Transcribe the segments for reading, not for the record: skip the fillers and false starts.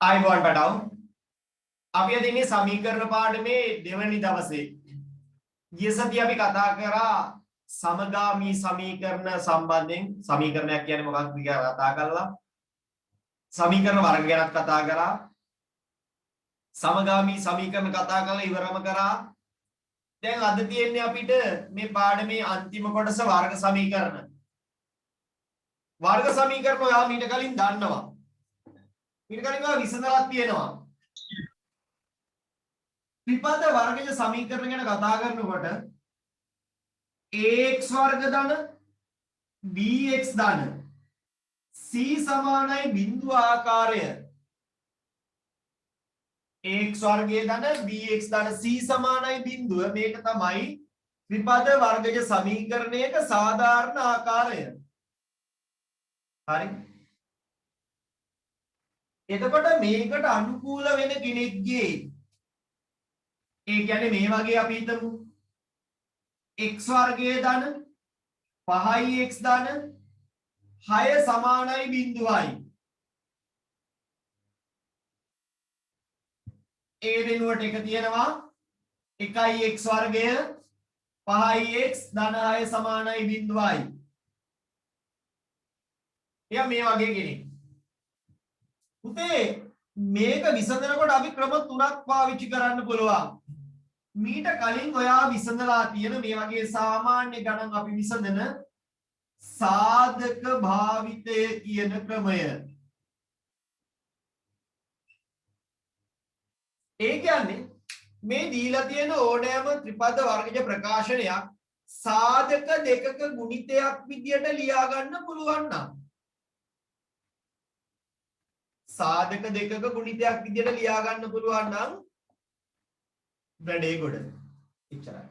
ආයිබෝන් පැටව අපි අද ඉන්නේ සමීකරණ පාඩමේ දෙවැනි දවසේ. ගිය සතියේ අපි කතා කරා සමගාමී සමීකරණ සම්බන්ධයෙන්. සමීකරණයක් කියන්නේ මොකක්ද කියලා කතා කළා. සමීකරණ වර්ග ගැනත් කතා කරා. සමගාමී සමීකරණ කතා කරලා ඉවරම කරා. දැන් අද තියෙන්නේ අපිට මේ පාඩමේ අන්තිම කොටස වර්ග සමීකරණ. වර්ග සමීකරණ ඔයා මීට කලින් දන්නවා. ඊට කලින් ඔයා විසඳලා තියෙනවා. ත්‍රිපද වර්ගජ සමීකරණ ගැන කතා කරනකොට ax වර්ග ධන bx ධන c සමානයි බිඳුව ආකාරය ax වර්ගයේ ධන bx ධන c සමානයි බිඳුව මේක තමයි ත්‍රිපද වර්ගජ සමීකරණයක සාධාරණ ආකාරය. හරි. එතකොට මේකට අනුකූල වෙන කෙනෙක්ගේ ඒ කියන්නේ මේ වගේ අපි හිතමු x වර්ගයේ ධන 5යි x ධන 6 සමානයි බිඳුවයි. ඒ වෙනුවට එක තියෙනවා 1යි x වර්ගය 5යි x ධන 6 සමානයි බිඳුවයි. එයා මේ වගේ කෙනෙක්. පුතේ මේක විසඳනකොට අපි ක්‍රම තුනක් පාවිච්චි කරන්න පුළුවන්. මීට කලින් ඔයා විසඳලා තියෙන මේ වගේ සාමාන්‍ය ගණන් අපි විසඳන සාධක භාවිතය කියන ක්‍රමය. ඒ කියන්නේ මේ දීලා තියෙන ඕනෑම ත්‍රිපද වර්ගජ ප්‍රකාශනයක් සාධක දෙකක ගුණිතයක් විදියට ලියා ගන්න පුළුවන් නම් සාධක දෙකක ගුණිතයක් විදියට ලියා ගන්න පුළුවන් නම් වැඩේ ගොඩ. එච්චරයි.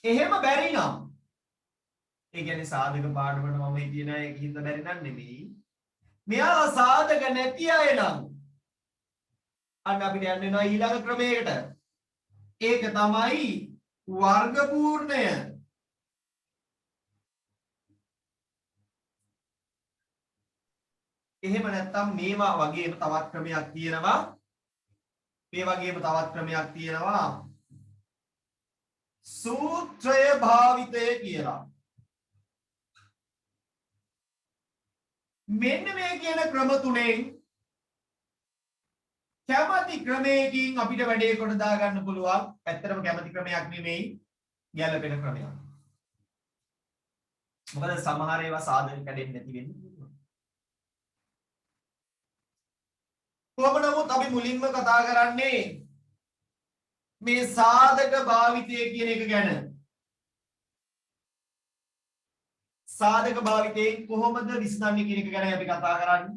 එහෙම බැරි නම් ඒ කියන්නේ සාධක පාඩමට මම හිතියන එක හින්දා බැරි නම් නෙමෙයි. මෙයාලා සාධක නැති අය නම් අන්න අපිට යන්න වෙනවා ඊළඟ ක්‍රමයකට. ඒක තමයි වර්ග පූර්ණය. එහෙම නැත්නම් මේවා වගේම තවත් ක්‍රමයක් තියෙනවා. මේ වගේම තවත් ක්‍රමයක් තියෙනවා සූත්‍රය භාවිතය කියලා. මෙන්න මේ කියන ක්‍රම තුනෙන් කැමති ක්‍රමයකින් අපිට වැඩේ කොට දා ගන්න පුළුවන්. ඇත්තටම කැමති ක්‍රමයක් නෙමෙයි, ගැළපෙන ක්‍රමයක්. මොකද සමහර ඒවා සාධක කැඩෙන්නේ නැති වෙන්නේ. කොහොම නමුත් අපි මුලින්ම කතා කරන්නේ මේ සාධක භාවිතය කියන එක ගැන. සාධක භාවිතයෙන් කොහොමද විසඳන්නේ කියන එක ගැන අපි කතා කරන්නේ.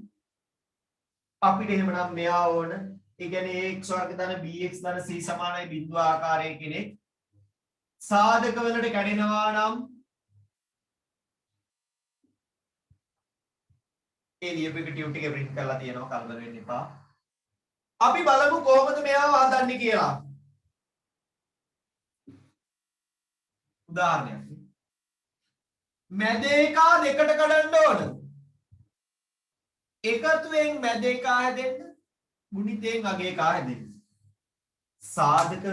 අපිට එහෙමනම් මෙයා ඕන. ඒ කියන්නේ ax වර්ග ධන bx ධන c සමානයි බිඳුව ආකාරයේ කෙනෙක් සාධක වලට කැඩෙනවා නම් ඒ ලියපු එක ටියුට් එකේ print කරලා තියෙනවා, කලබල වෙන්න එපා. අපි බලමු කොහොමද මෙයාව හදන්නේ කියලා. උදාහරණයක්. මැද එක දෙකට කඩන්න ඕන. එකතුවෙන් මැද එක හැදෙන්න, ගුණිතයෙන් අග එක හැදෙන්න. සාධක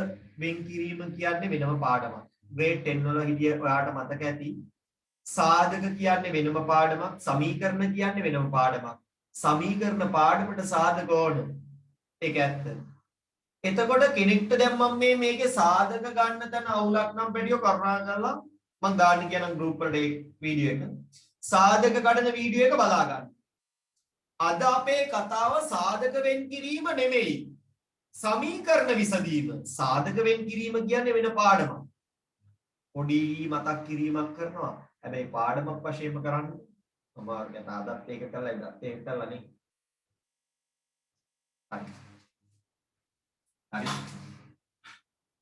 වෙන් කිරීම කියන්නේ වෙනම පාඩමක්. grade 10 වල හිටිය ඔයාට මතක ඇති. සාධක කියන්නේ වෙනම පාඩමක්, සමීකරණ කියන්නේ වෙනම පාඩමක්. සමීකරණ පාඩමට සාධක ඕන. ඒක ඇත්ත. එතකොට කෙනෙක්ට දැන් මම මේකේ සාධක ගන්න තැන අවුලක් නම් වැඩිව කරුණාකරලා මම දාන්න කියන group වලට වීඩියෝ එක. සාධක කඩන වීඩියෝ එක බලා ගන්න. අද අපේ කතාව සාධක වෙන් කිරීම නෙමෙයි. සමීකරණ විසඳීම. සාධක වෙන් කිරීම කියන්නේ වෙන පාඩමක්. පොඩි මතක් කිරීමක් කරනවා. හැබැයි පාඩමක් වශයෙන්ම කරන්න. මම ගැන අදත් ඒක කළා ඉදත් ඒක කළා නේ. හරි. හරි.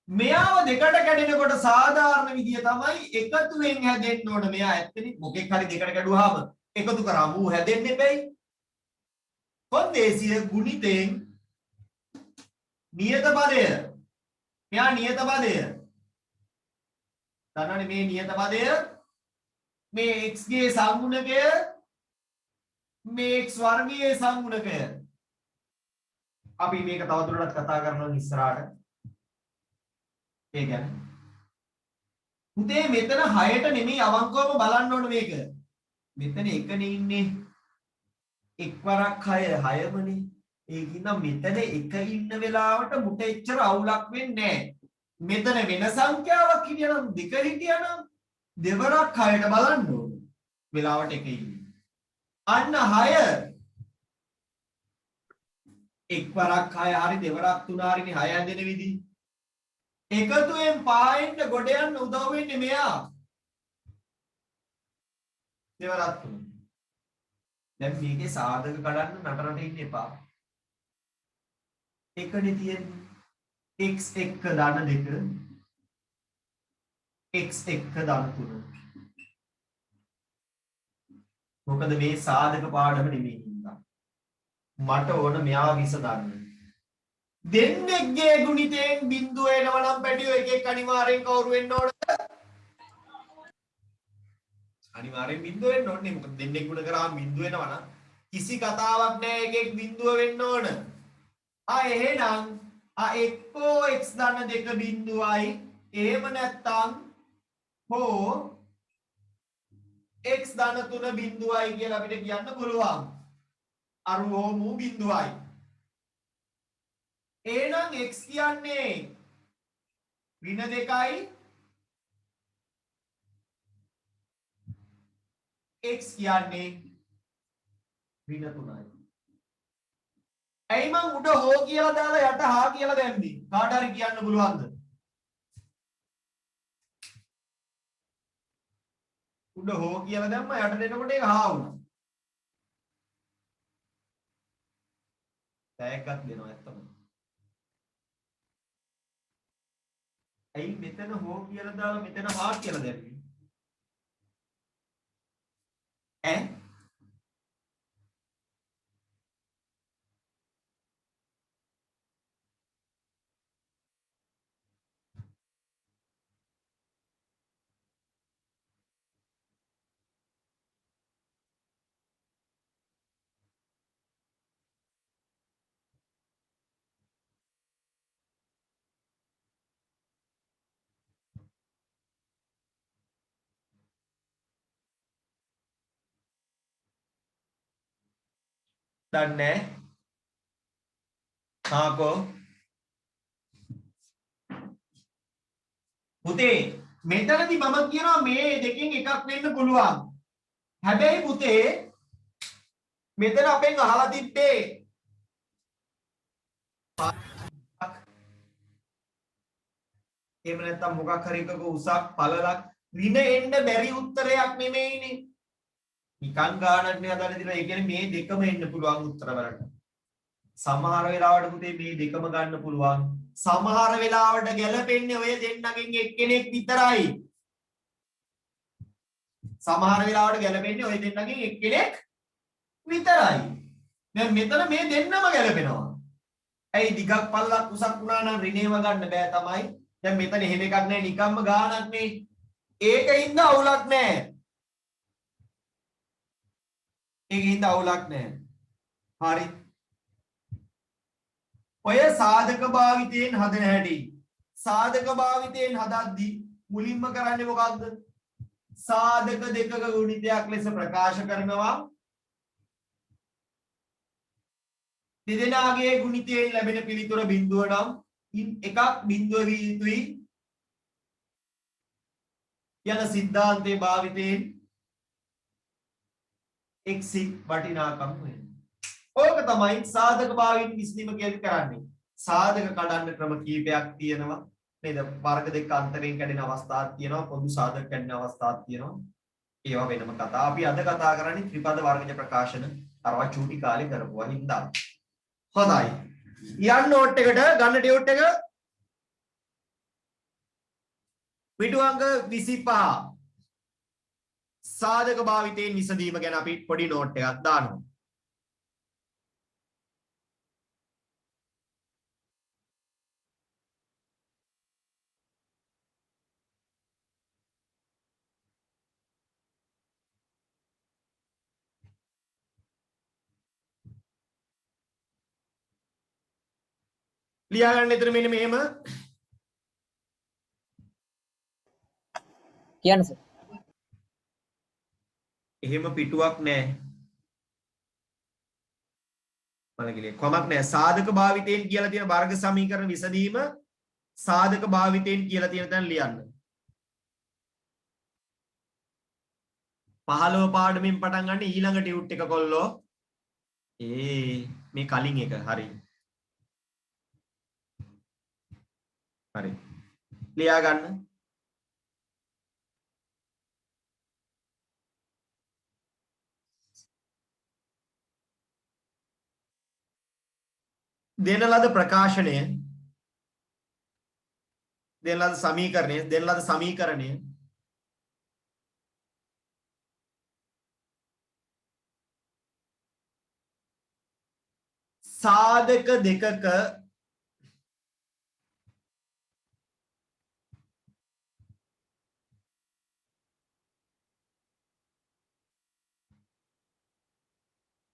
මෙයාව දෙකට කැඩෙනකොට සාධාරණ විදිය තමයි එකතුවෙන් හැදෙන්න ඕන. මෙයා ඇත්තනේ මොකෙක් හරි දෙකට කැඩුවාම එකතු කරාම ඌ හැදෙන්නේ බෑයි. කොන්දේසිය ගුණිතෙන් නියත පදය. මෙයා නියත පදය. දන්නවනේ මේ නියත පදය මේ x ගේ සංගුණකය මේ x වර්ගයේ සංගුණකය. අපි මේක තවදුරටත් කතා කරනවා ඉස්සරහට. ඒ කියන්නේ පුතේ මෙතන 6ට නෙමෙයි අවංකවම බලන්න ඕන මේක. මෙතන එකනේ ඉන්නේ. එක්වරක් 6 6මනේ. ඒකින්ද මෙතන එක ඉන්න වෙලාවට මුට එච්චර අවුලක් වෙන්නේ නැහැ. මෙතන වෙන සංඛ්‍යාවක් හිටියනම් දෙක හිටියනම් දෙවරක් 6ට බලන්න ඕන. වෙලාවට එක ඉන්නේ. අන්න 6 එක්වරක් 6 හරි දෙවරක් 3 හරිනේ 6 හැදෙන විදිහ. එකතුවෙන් පායෙන්න ගොඩ යන්න උදව් වෙන්නේ මෙයා. දෙවරක් 3. දැන් මේකේ සාධක කඩන්න නටරට ඉන්න එපා. එකනේ තියෙන්නේ x1 ධන 2 x1 ධන 3. මොකද මේ සාධක පාඩම නෙමෙයි හින්දා. මට ඕන මෙයාව විසඳන්න. දෙන්නෙක්ගේ ගුණිතයෙන් බිඳුව එනවා නම් පැටියෝ එකෙක් අනිවාර්යෙන් කවුරු වෙන්න ඕනද? අනිවාර්යෙන් බිඳුව වෙන්න ඕනේ. මොකද දෙන්නෙක් ගුණ කරාම බිඳුව වෙනවා නම් කිසි කතාවක් නැහැ එකෙක් බිඳුව වෙන්න ඕන. එහෙනම් එක්කෝ x ධන 2 බිඳුවයි එහෙම නැත්නම් හෝ x ධන 3 බිඳුවයි කියලා අපිට කියන්න පුළුවන්. අරුවෝ මූ බිඳුවයි. එහෙනම් x කියන්නේ ඍණ 2යි x කියන්නේ ඍණ 3යි. ඇයි මං උඩ හෝ කියලා දාලා යට හා කියලා දැම්මේ? කාට හරි කියන්න පුළුවන්ද? උඩ හෝ කියලා දැම්ම යට දෙනකොට ඒක හා වුණා. තෑග්ගක් දෙනවා ඇත්තම. ඇයි මෙතන හෝ කියලා දාලා මෙතන හා කියලා දැම්මේ? ඈ දන්නේ හාකෝ පුතේ මෙතනදී මම කියනවා මේ දෙකෙන් එකක් වෙන්න පුළුවන්. හැබැයි පුතේ මෙතන අපෙන් අහලා තිබ්බේ එහෙම නැත්නම් මොකක් හරි එකක උසක් පළලක් ඍණ එන්න බැරි උත්තරයක් නෙමෙයිනේ. නිකන් ගානක් නේ හදලා දිනවා. ඒ කියන්නේ මේ දෙකම එන්න පුළුවන් උත්තර වලට. සමහර වෙලාවට පුතේ මේ දෙකම ගන්න පුළුවන්. සමහර වෙලාවට ගැලපෙන්නේ ඔය දෙන්නගෙන් එක්කෙනෙක් විතරයි. සමහර වෙලාවට ගැලපෙන්නේ ඔය දෙන්නගෙන් එක්කෙනෙක් විතරයි. දැන් මෙතන මේ දෙන්නම ගැලපෙනවා. ඇයි දිගක් පල්ලක් උසක් වුණා නම් ඍණේව ගන්න බෑ තමයි. දැන් මෙතන එහෙම එකක් නැහැ නිකම්ම ගානක් නේ. ඒකින්ද අවුලක් නැහැ. ඒකින්ද අවුලක් නැහැ. හරි. ඔය සාධක භාවිතයෙන් හදන හැටි. සාධක භාවිතයෙන් හදද්දී මුලින්ම කරන්නේ මොකක්ද? සාධක දෙකක ගුණිතයක් ලෙස ප්‍රකාශ කරනවා. දෙදෙනාගේ ගුණිතයෙන් ලැබෙන පිළිතුර බිඳුව නම් එකක් බිඳුව විය යුතුයි යන සිද්ධාන්තයේ භාවිතයෙන් x වටිනාකම් වෙනවා. ඕක තමයි සාධක භාවිත විසඳීම කියලා කරන්නේ. සාධක කඩන්න ක්‍රම කීපයක් තියෙනවා. නේද? වර්ග දෙක අන්තරයෙන් කැඩෙන අවස්ථාවක් තියෙනවා. පොදු සාධක කැඩෙන අවස්ථාවක් තියෙනවා. ඒවා වෙනම කතා. අපි අද කතා කරන්නේ ත්‍රිපද වර්ගජ ප්‍රකාශන අරවා චූටි කාලේ කරපුවා හින්දා. හොඳයි. යන්න නෝට් එකට ගන්න ටියුට් එක පිටු අංක 25 සාධක භාවිතයෙන් විසඳීම ගැන අපි පොඩි නෝට් එකක් දානවා. ලියා ගන්න එතන මෙන්න මෙහෙම කියන්න සර්. එහෙම පිටුවක් නැහැ. මලගිලේ කොමක් නැහැ. සාධක භාවිතයෙන් කියලා තියෙන වර්ග සමීකරණ විසඳීම සාධක භාවිතයෙන් කියලා තියෙන තැන ලියන්න. 15 පාඩමෙන් පටන් ගන්න ඊළඟ ටියුට් එක කොල්ලෝ. මේ කලින් එක හරි. හරි. ලියා ගන්න. දෙන ලද ප්‍රකාශනය දෙන ලද සමීකරණය සාධක දෙකක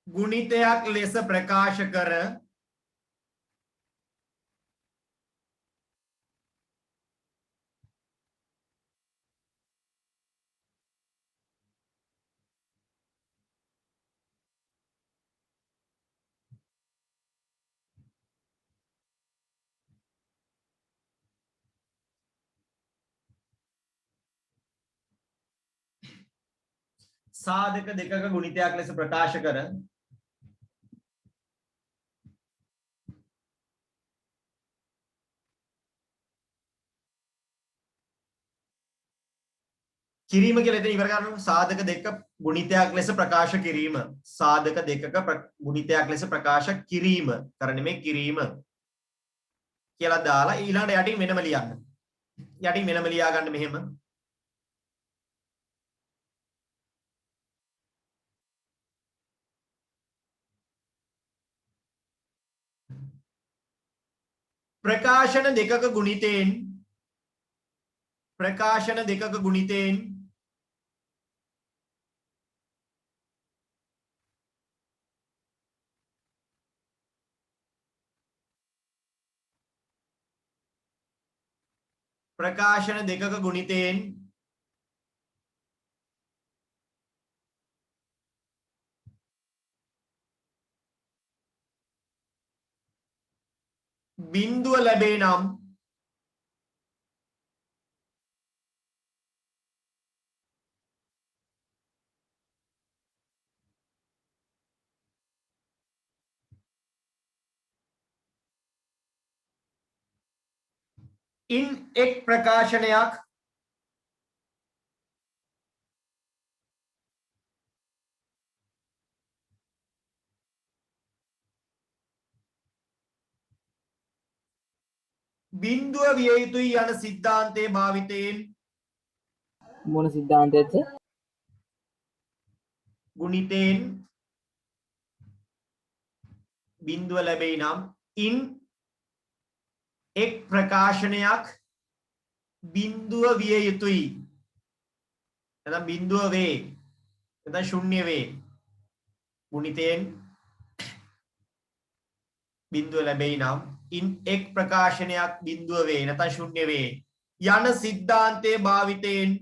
ගුණිතයක් ලෙස ප්‍රකාශ කර සාධක දෙකක ගුණිතයක් ලෙස ප්‍රකාශ කර කිරීම කියලා එතන ඉවර කරනවා. සාධක දෙක ගුණිතයක් ලෙස ප්‍රකාශ කිරීම. සාධක දෙකක ගුණිතයක් ලෙස ප්‍රකාශ කිරීම. කරන්නේ මේ කිරීම කියලා දාලා ඊළඟට යටින් වෙනම ලියන්න. යටින් වෙනම ලියා ගන්න මෙහෙම. ප්‍රකාශන දෙකක ගුණිතයෙන් බිඳුව ලැබේ නම් ඉන් එක් ප්‍රකාශනයක් බිඳුව විය යුතුයි යන සිද්ධාන්තයේ භාවිතයෙන් මොන සිද්ධාන්තයේද? ගුණිතයෙන් බිඳුව ලැබෙයි නම් ඉන් එක් ප්‍රකාශනයක් බිඳුව විය යුතුයි. නැත්නම් බිඳුව වේ. නැත්නම් ශුන්‍ය වේ. ගුණිතයෙන් බිඳුව ලැබෙයි නම් ඉන් එක් ප්‍රකාශනයක් බිඳුව වේ. නැත්නම් ශුන්‍ය වේ. යන සිද්ධාන්තයේ භාවිතයෙන්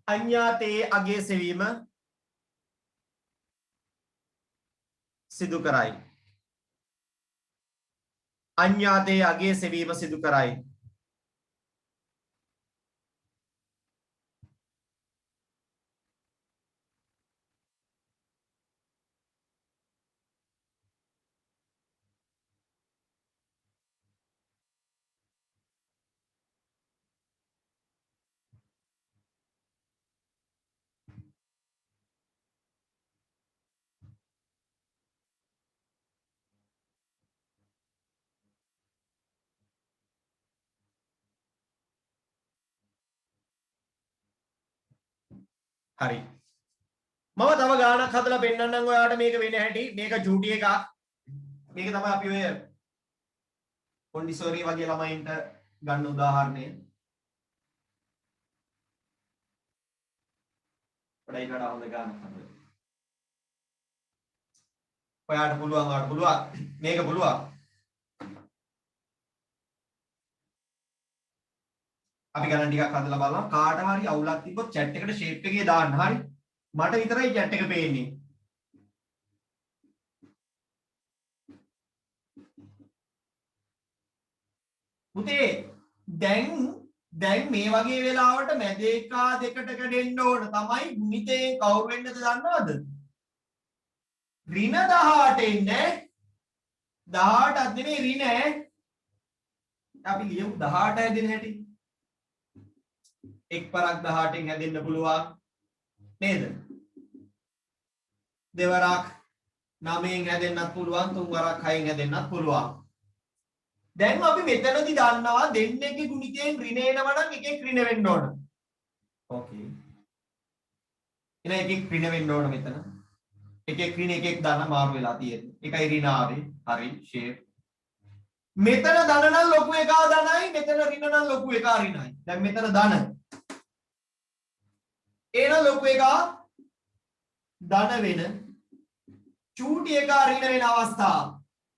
අඤ්ඤාතයේ අගය සෙවීම සිදු කරයි. අඤ්ඤාතයේ අගය සෙවීම සිදු කරයි. හරි. මම තව ගානක් හදලා පෙන්නන්නම් ඔයාලට මේක වෙන හැටි. මේක චූටි එකක්. මේක තමයි අපි ඔය මොන්ටිසෝරි වගේ ළමයින්ට ගන්න උදාහරණය. පොඩ්ඩයි වඩා හොඳ ගානක් හදලා. ඔයාලට පුළුවන් මේක පුළුවන්. අපි ගණන් ටිකක් හදලා බලමු. කාට හරි අවුලක් තිබ්බොත් chat එකට shape එකේ දාන්න. හරි. මට විතරයි chat එක පේන්නේ. පුතේ දැන් මේ වගේ වෙලාවට මැදේකා දෙකට කැඩෙන්න ඕන තමයි ගුණිතයෙන් කවුරු වෙන්නද දන්නවද? ඍණ 18 ඉන්නේ. 18ක් නෙමෙයි ඍණ. අපි ලියමු 18 හැදෙන හැටි. එක් පරක් 18න් හැදෙන්න පුළුවන් නේද? දෙවරක් 9න් හැදෙන්නත් පුළුවන්, තුන් වරක් 6න් හැදෙන්නත් පුළුවන්. දැන් අපි මෙතනදී දන්නවා දෙන්නෙක්ගේ ගුණිතයෙන් ඍණ එනවා නම් එකෙක් ඍණ වෙන්න ඕන. ඕකේ. එහෙනම් එකෙක් ඍණ වෙන්න ඕන මෙතන. එකෙක් ඍණ එකෙක් ධන මාරු වෙලා තියෙන්නේ. එකයි ඍණ ආවේ. හරි ෂේප්. මෙතන ධන නම් ලොකු එකා ධනයි, මෙතන ඍණ නම් ලොකු එකා ඍණයි. දැන් මෙතන ධන. එහෙනම් ලොකු එකා ධන වෙන චූටි එකා ඍණ වෙන අවස්ථාව.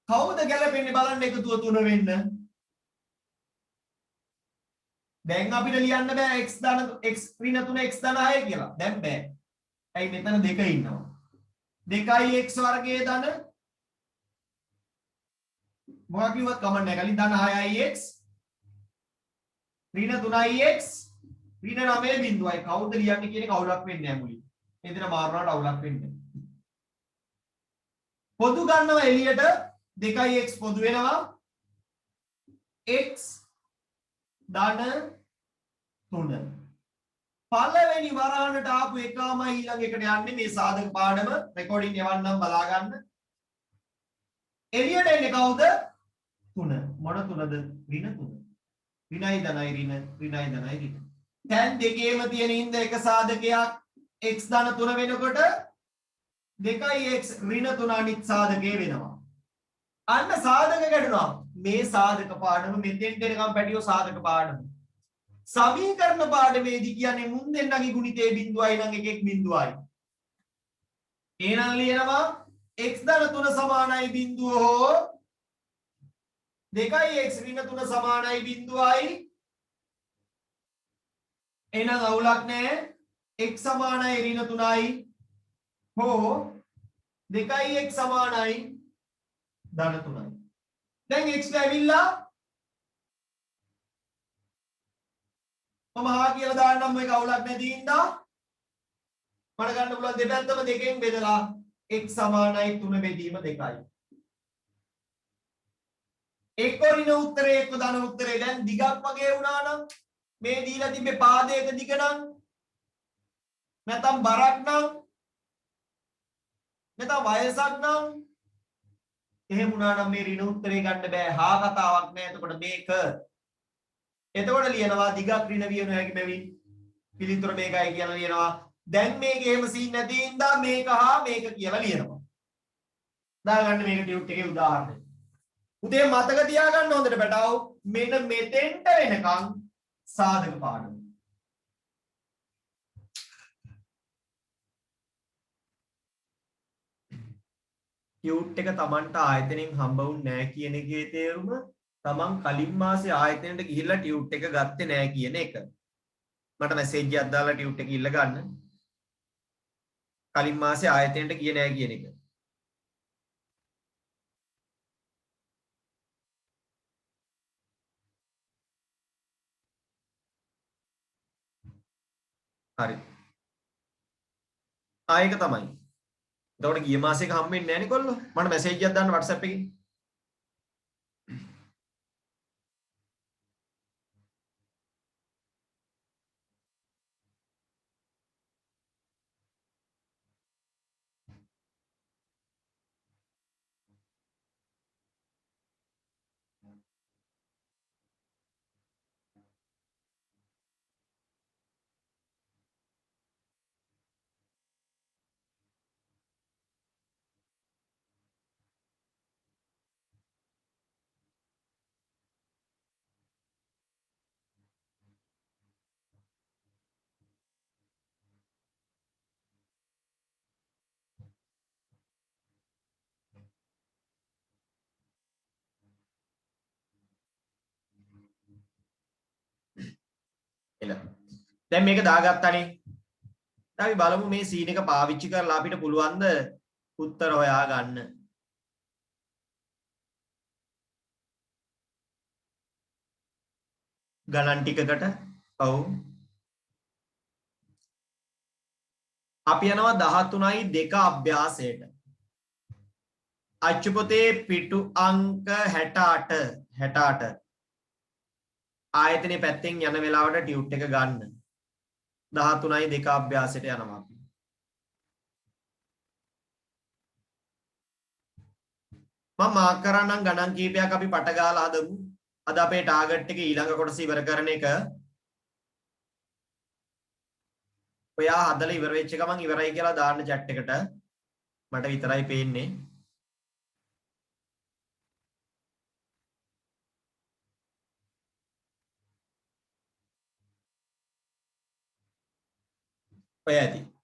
කවුද ගැලපෙන්නේ බලන්න එකතුව 3 වෙන්න. දැන් අපිට ලියන්න බෑ x ධන x ඍණ 3 x ධන 6 කියලා. දැන් බෑ. ඇයි මෙතන දෙක ඉන්නවා. 2යි x වර්ගයේ ධන මොකක් කිව්වත් කමක් නැහැ. කලින් ධන 6යි x ඍණ 3යි x ඍණ 9 බිඳුවයි. කවුද ලියන්නේ කියන එක අවුලක් වෙන්නේ නැහැ මුලින්. මෙතන මාරුණාට අවුලක් වෙන්නේ නැහැ. පොදු ගන්නවා එළියට 2x පොදු වෙනවා x ධන 3 පළවෙනි වරහනට ආපු එකම ඊළඟ එකට යන්නේ මේ සාධක පාඩම රෙකෝඩින් එවන්නම් බලා ගන්න එළියට එන්නේ කවුද 3 මොන 3ද ඍණ 3 ඍණයි ධනයි ඍණයි ධනයි ඍණ දැන් දෙකේම තියෙන ඉඳ එක සාධකයක් x ධන 3 වෙනකොට 2x ඍණ 3 අනිත් සාධකය වෙනවා අන්න සාධක ගැටුණා මේ සාධක පාඩම මෙතෙන්ට එනකම් පැටියෝ සාධක පාඩම සමීකරණ පාඩමේදී කියන්නේ මුන් දෙන්නගේ ගුණිතේ බිඳුවයි නම් එකෙක් බිඳුවයි එහෙනම් ලියනවා x ධන 3 සමානයි බිඳුව හෝ 2x ඍණ 3 සමානයි බිඳුවයි එහෙනම් අවුලක් නැහැ x සමානයි ඍණ 3යි හෝ 2x සමානයි ධන 3යි. දැන් x ලැබිලා මම හා කියලා දාන්නම් මේක අවුලක් නැති ඉඳා මට ගන්න පුළුවන් දෙපැත්තම දෙකෙන් බෙදලා x සමානයි 3 බෙදීම 2යි. එක්ක ඍණ උත්තරේ එක්ක ධන උත්තරේ දැන් දිගක් වගේ වුණා නම් මේ දීලා තිබ්බේ පාදයක දිග නම් නැත්නම් බරක් නම් නැත්නම් වයසක් නම් එහෙම වුණා නම් මේ ඍණ උත්තරේ ගන්න බෑ හා කතාවක් නෑ එතකොට මේක එතකොට ලියනවා දිගක් ඍණ විය නොහැකි බැවින් පිළිතුර මේකයි කියලා ලියනවා දැන් මේක එහෙම සීන් නැති ඉඳා මේක හා මේක කියලා ලියනවා දාගන්න මේක ටියුට් එකේ උදාහරණය උදේ මතක තියාගන්න හොඳට බටව මෙන්න මෙතෙන්ට වෙනකන් සාධක පාඩම ටියුට් එක Tamanට ආයතනෙන් හම්බ වුන්නේ නැහැ කියන එකේ තේරුම Taman කලින් මාසේ ආයතනයට ගිහිල්ලා ටියුට් එක ගත්තේ නැහැ කියන එක. මට මැසේජ් එකක් දාලා ටියුට් එක ඉල්ල ගන්න. කලින් මාසේ ආයතනයට ගියේ නැහැ කියන එක. හරි. ආයෙක තමයි. එතකොට ගිය මාසෙක හම්බෙන්නේ නැහැ නේ කොල්ලෝ. මට මැසේජ් එකක් දාන්න WhatsApp එකේ. එල. දැන් මේක දාගත්තානේ. දැන් අපි බලමු මේ සීන් එක පාවිච්චි කරලා අපිට පුළුවන් ද උත්තර හොයා ගන්න. ගණන් ටිකකට. ඔව්. අපි යනවා 13.2 අභ්‍යාසයට. අච්චු පොතේ පිටු අංක 68 ආයතනයේ පැත්තෙන් යන වෙලාවට ටියුට් එක ගන්න. 13.2 අභ්‍යාසයට යනවා අපි. මම මාක් කරන්නම් ගණන් කීපයක් අපි පට ගාලා හදමු. අද අපේ ටාගට් එක ඊළඟ කොටස ඉවර කරන එක. ඔයා හදලා ඉවර වෙච්ච ගමන් ඉවරයි කියලා දාන්න chat එකට. මට විතරයි පේන්නේ. ඔය ඇති.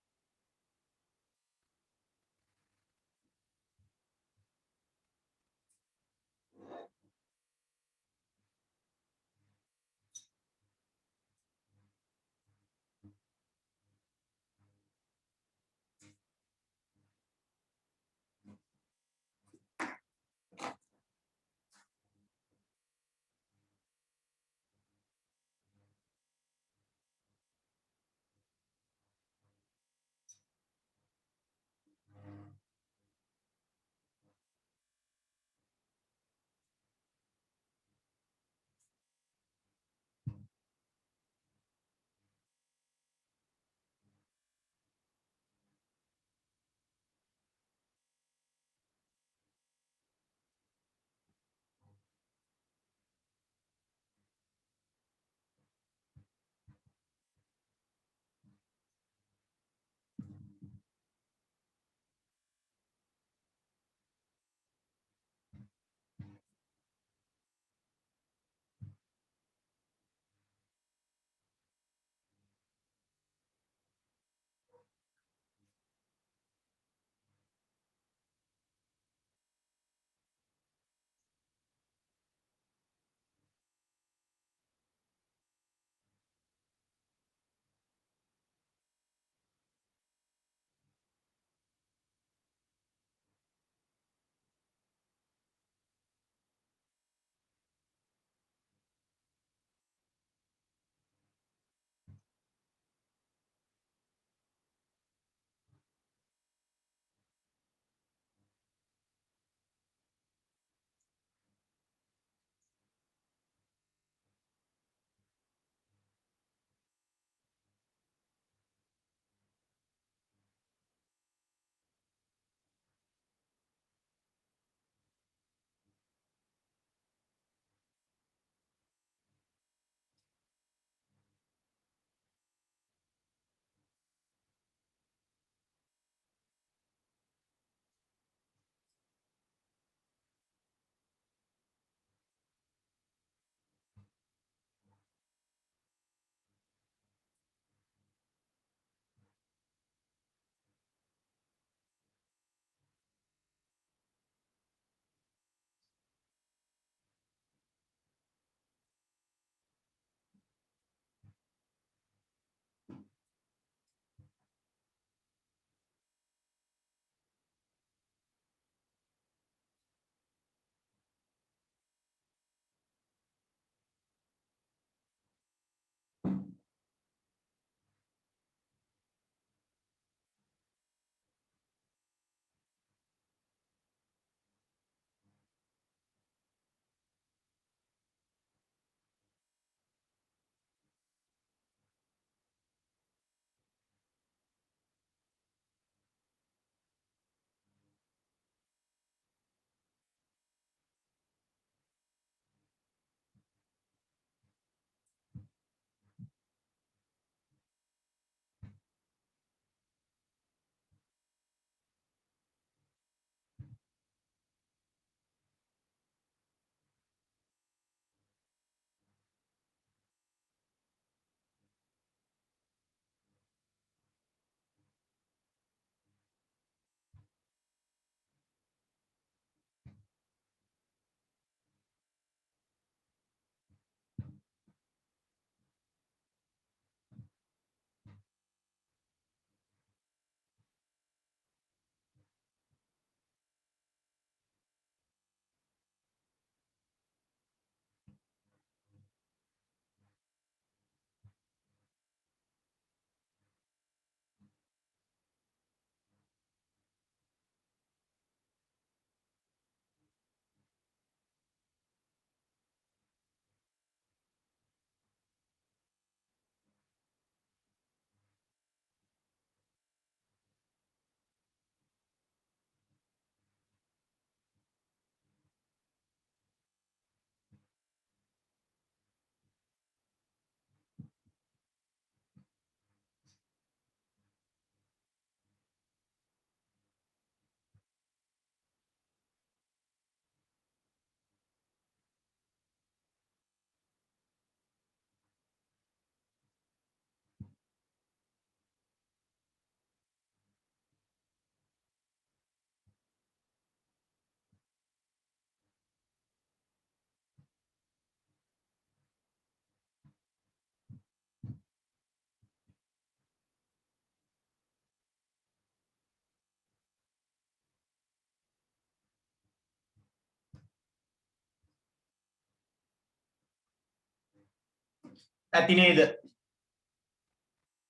ඇති නේද?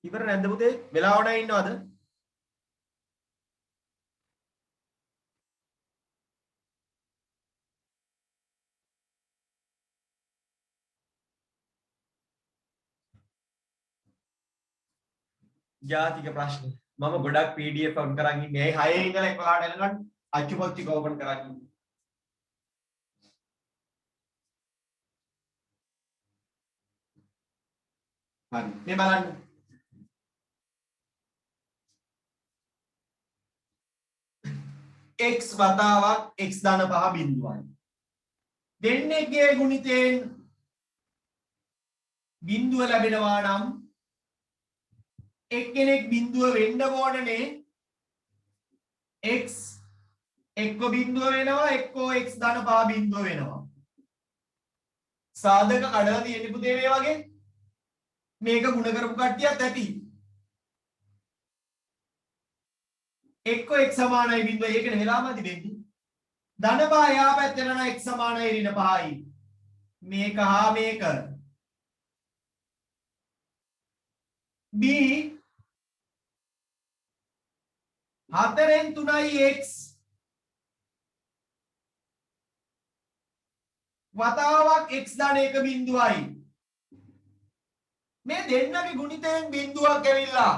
ඉවර නැද්ද පුතේ? වෙලාව නැහැ ඉන්නවද? ජාතික ප්‍රශ්න. මම ගොඩක් PDF ඔන් කරන් ඉන්නේ. 6 ඉඳලා 11ට එනකන් අච්චුපොච්චි ඕපන් කරන් ඉන්නේ. හරි. මේ බලන්න. x වතාවක් x ධන 5 බිඳුවයි. දෙන්නේගේ ගුණිතයෙන් බිඳුව ලැබෙනවා නම් එක්කෙනෙක් බිඳුව වෙන්න ඕනනේ x එක්ක බිඳුව වෙනවා එක්කෝ x ධන 5 බිඳුව වෙනවා. සාධක කඩලා තියෙන්නේ පුතේ මේ වගේ. මේක ಗುಣ කරපු කට්ටියත් ඇති. එක්කෝ x සමානයි බිඳුව ඒකනේ වෙලාමදි වෙන්නේ. ධන 5 යා පැත්තට නම් x සමානයි ඍණ 5යි. මේක හා මේක b 4න් 3යි x වතාවක් x ධන 1 බිඳුවයි. මේ දෙන්නගේ ගුණිතයෙන් බිඳුවක් ඇවිල්ලා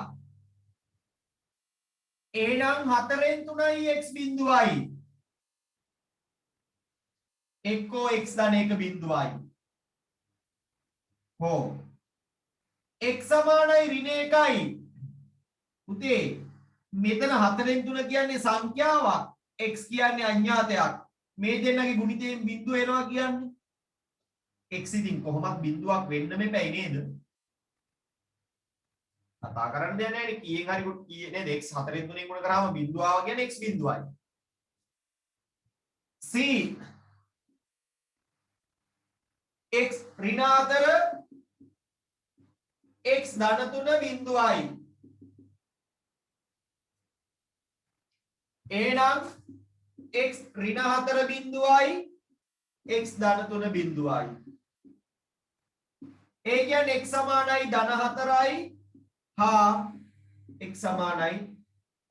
එහෙනම් 4න් 3යි x බිඳුවයි. එක්කෝ x ධන 1 බිඳුවයි. හෝ x සමානයි ඍණ 1යි. පුතේ මෙතන 4න් 3 කියන්නේ සංඛ්‍යාවක් x කියන්නේ අඥාතයක්. මේ දෙන්නගේ ගුණිතයෙන් බිඳුව එනවා කියන්නේ x ඉතින් කොහොමත් බිඳුවක් වෙන්න මෙපැයි නේද? කතා කරන්න දෙයක් නැහැ නේ. කීයෙන් හරි කීයේ නේද? x 4න් 3ෙන් ගුණ කරාම බිඳුව ආවා කියන්නේ x බිඳුවයි. c x ඍණ 4 x ධන 3 බිඳුවයි. එහෙනම් x ඍණ 4 බිඳුවයි x ධන 3 බිඳුවයි. ඒ කියන්නේ x සමානයි ධන 4යි හා x සමානයි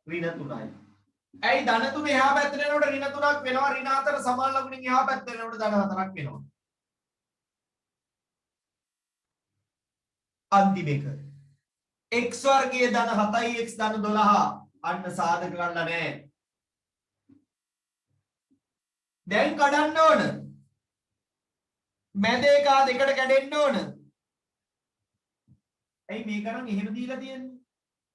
ඍණ 3යි. ඇයි ධන 3 එහා පැත්තට යනකොට ඍණ 3ක් වෙනවා ඍණ 4 සමාන ලකුණින් එහා පැත්තට යනකොට ධන 4ක් වෙනවා. අන්තිම එක x වර්ගයේ ධන 7යි x ධන 12 අන්න සාධක ගන්න නැහැ. දැන් කඩන්න ඕන. මැද එක දෙකට කැඩෙන්න ඕන. ඇයි මේක නම් එහෙම දීලා තියෙන්නේ?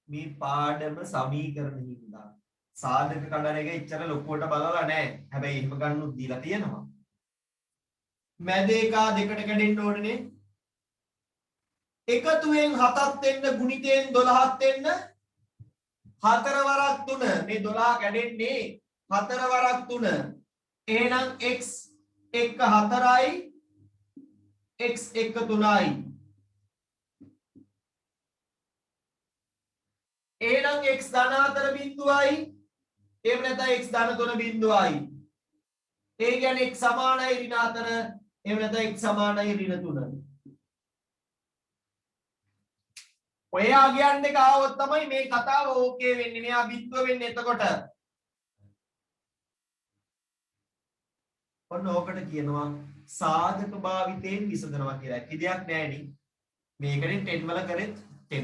මේ පාඩම සමීකරණ හින්දා. සාධක කඩන එක එච්චර ලොකුවට බලලා නැහැ. හැබැයි එහෙම ගන්නුත් දීලා තියෙනවා. මැද එක දෙකට කැඩෙන්න ඕනනේ. එකතුවෙන් 7ක් වෙන්න ගුණිතයෙන් 12ක් වෙන්න 4 වරක් 3. මේ 12 කැඩෙන්නේ 4 වරක් 3. එහෙනම් x 1 4යි x 1 3යි. එහෙනම් x ධන 4 බිඳුවයි එහෙම නැත්නම් x ධන 3 බිඳුවයි. ඒ කියන්නේ x සමානයි ඍණ 4 එහෙම නැත්නම් x සමානයි ඍණ 3. ඔයා කියන්න එක ආවොත් තමයි මේ කතාව ඕකේ වෙන්නේ. මෙයා බිඳුව වෙන්නේ එතකොට. ඔන්න ඕකට කියනවා සාධක භාවිතයෙන් විසඳනවා කියලා. ඇති දෙයක් නෑ නේ. මේකෙන් 10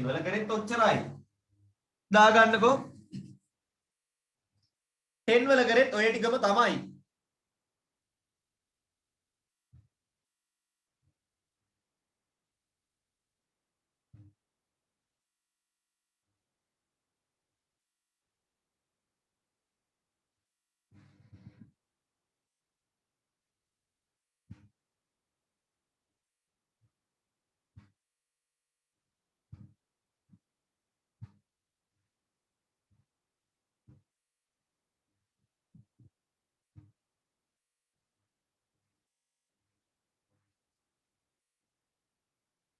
වල කරෙත් ඔච්චරයි. දාගන්නකෝ. 10 වල කරෙත් ඔය ටිකම තමයි.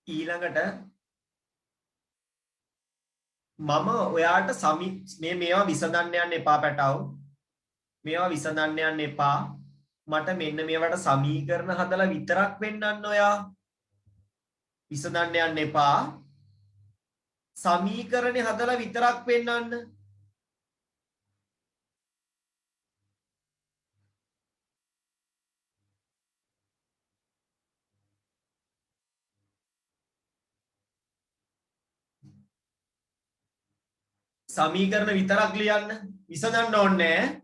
ඊළඟට මම ඔයාට මේවා විසඳන්න යන්න එපා පැටව. මේවා විසඳන්න යන්න එපා. මට මෙන්න මේවට සමීකරණ හදලා විතරක් වෙන්නන්න ඔයා. විසඳන්න යන්න එපා. සමීකරණේ හදලා විතරක් පෙන්නන්න. සමීකරණ විතරක් ලියන්න. විසඳන්න ඕනේ නැහැ.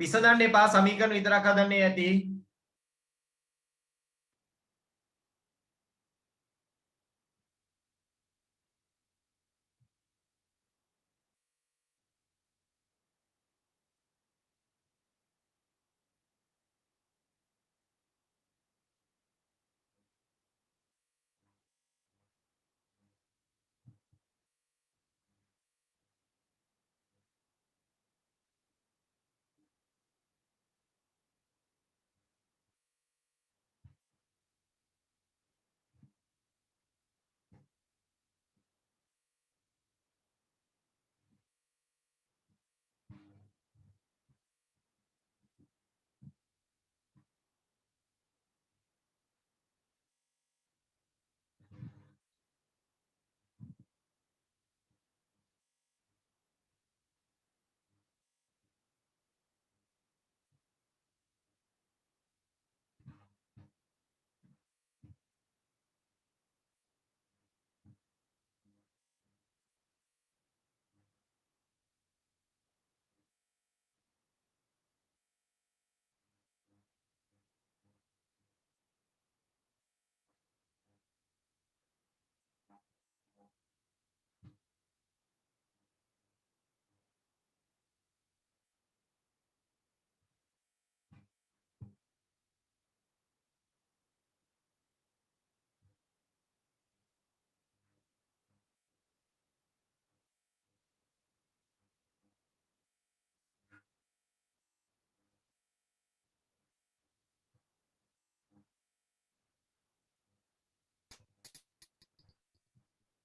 විසඳන්න එපා. සමීකරණ විතරක් හදන්නේ ඇති.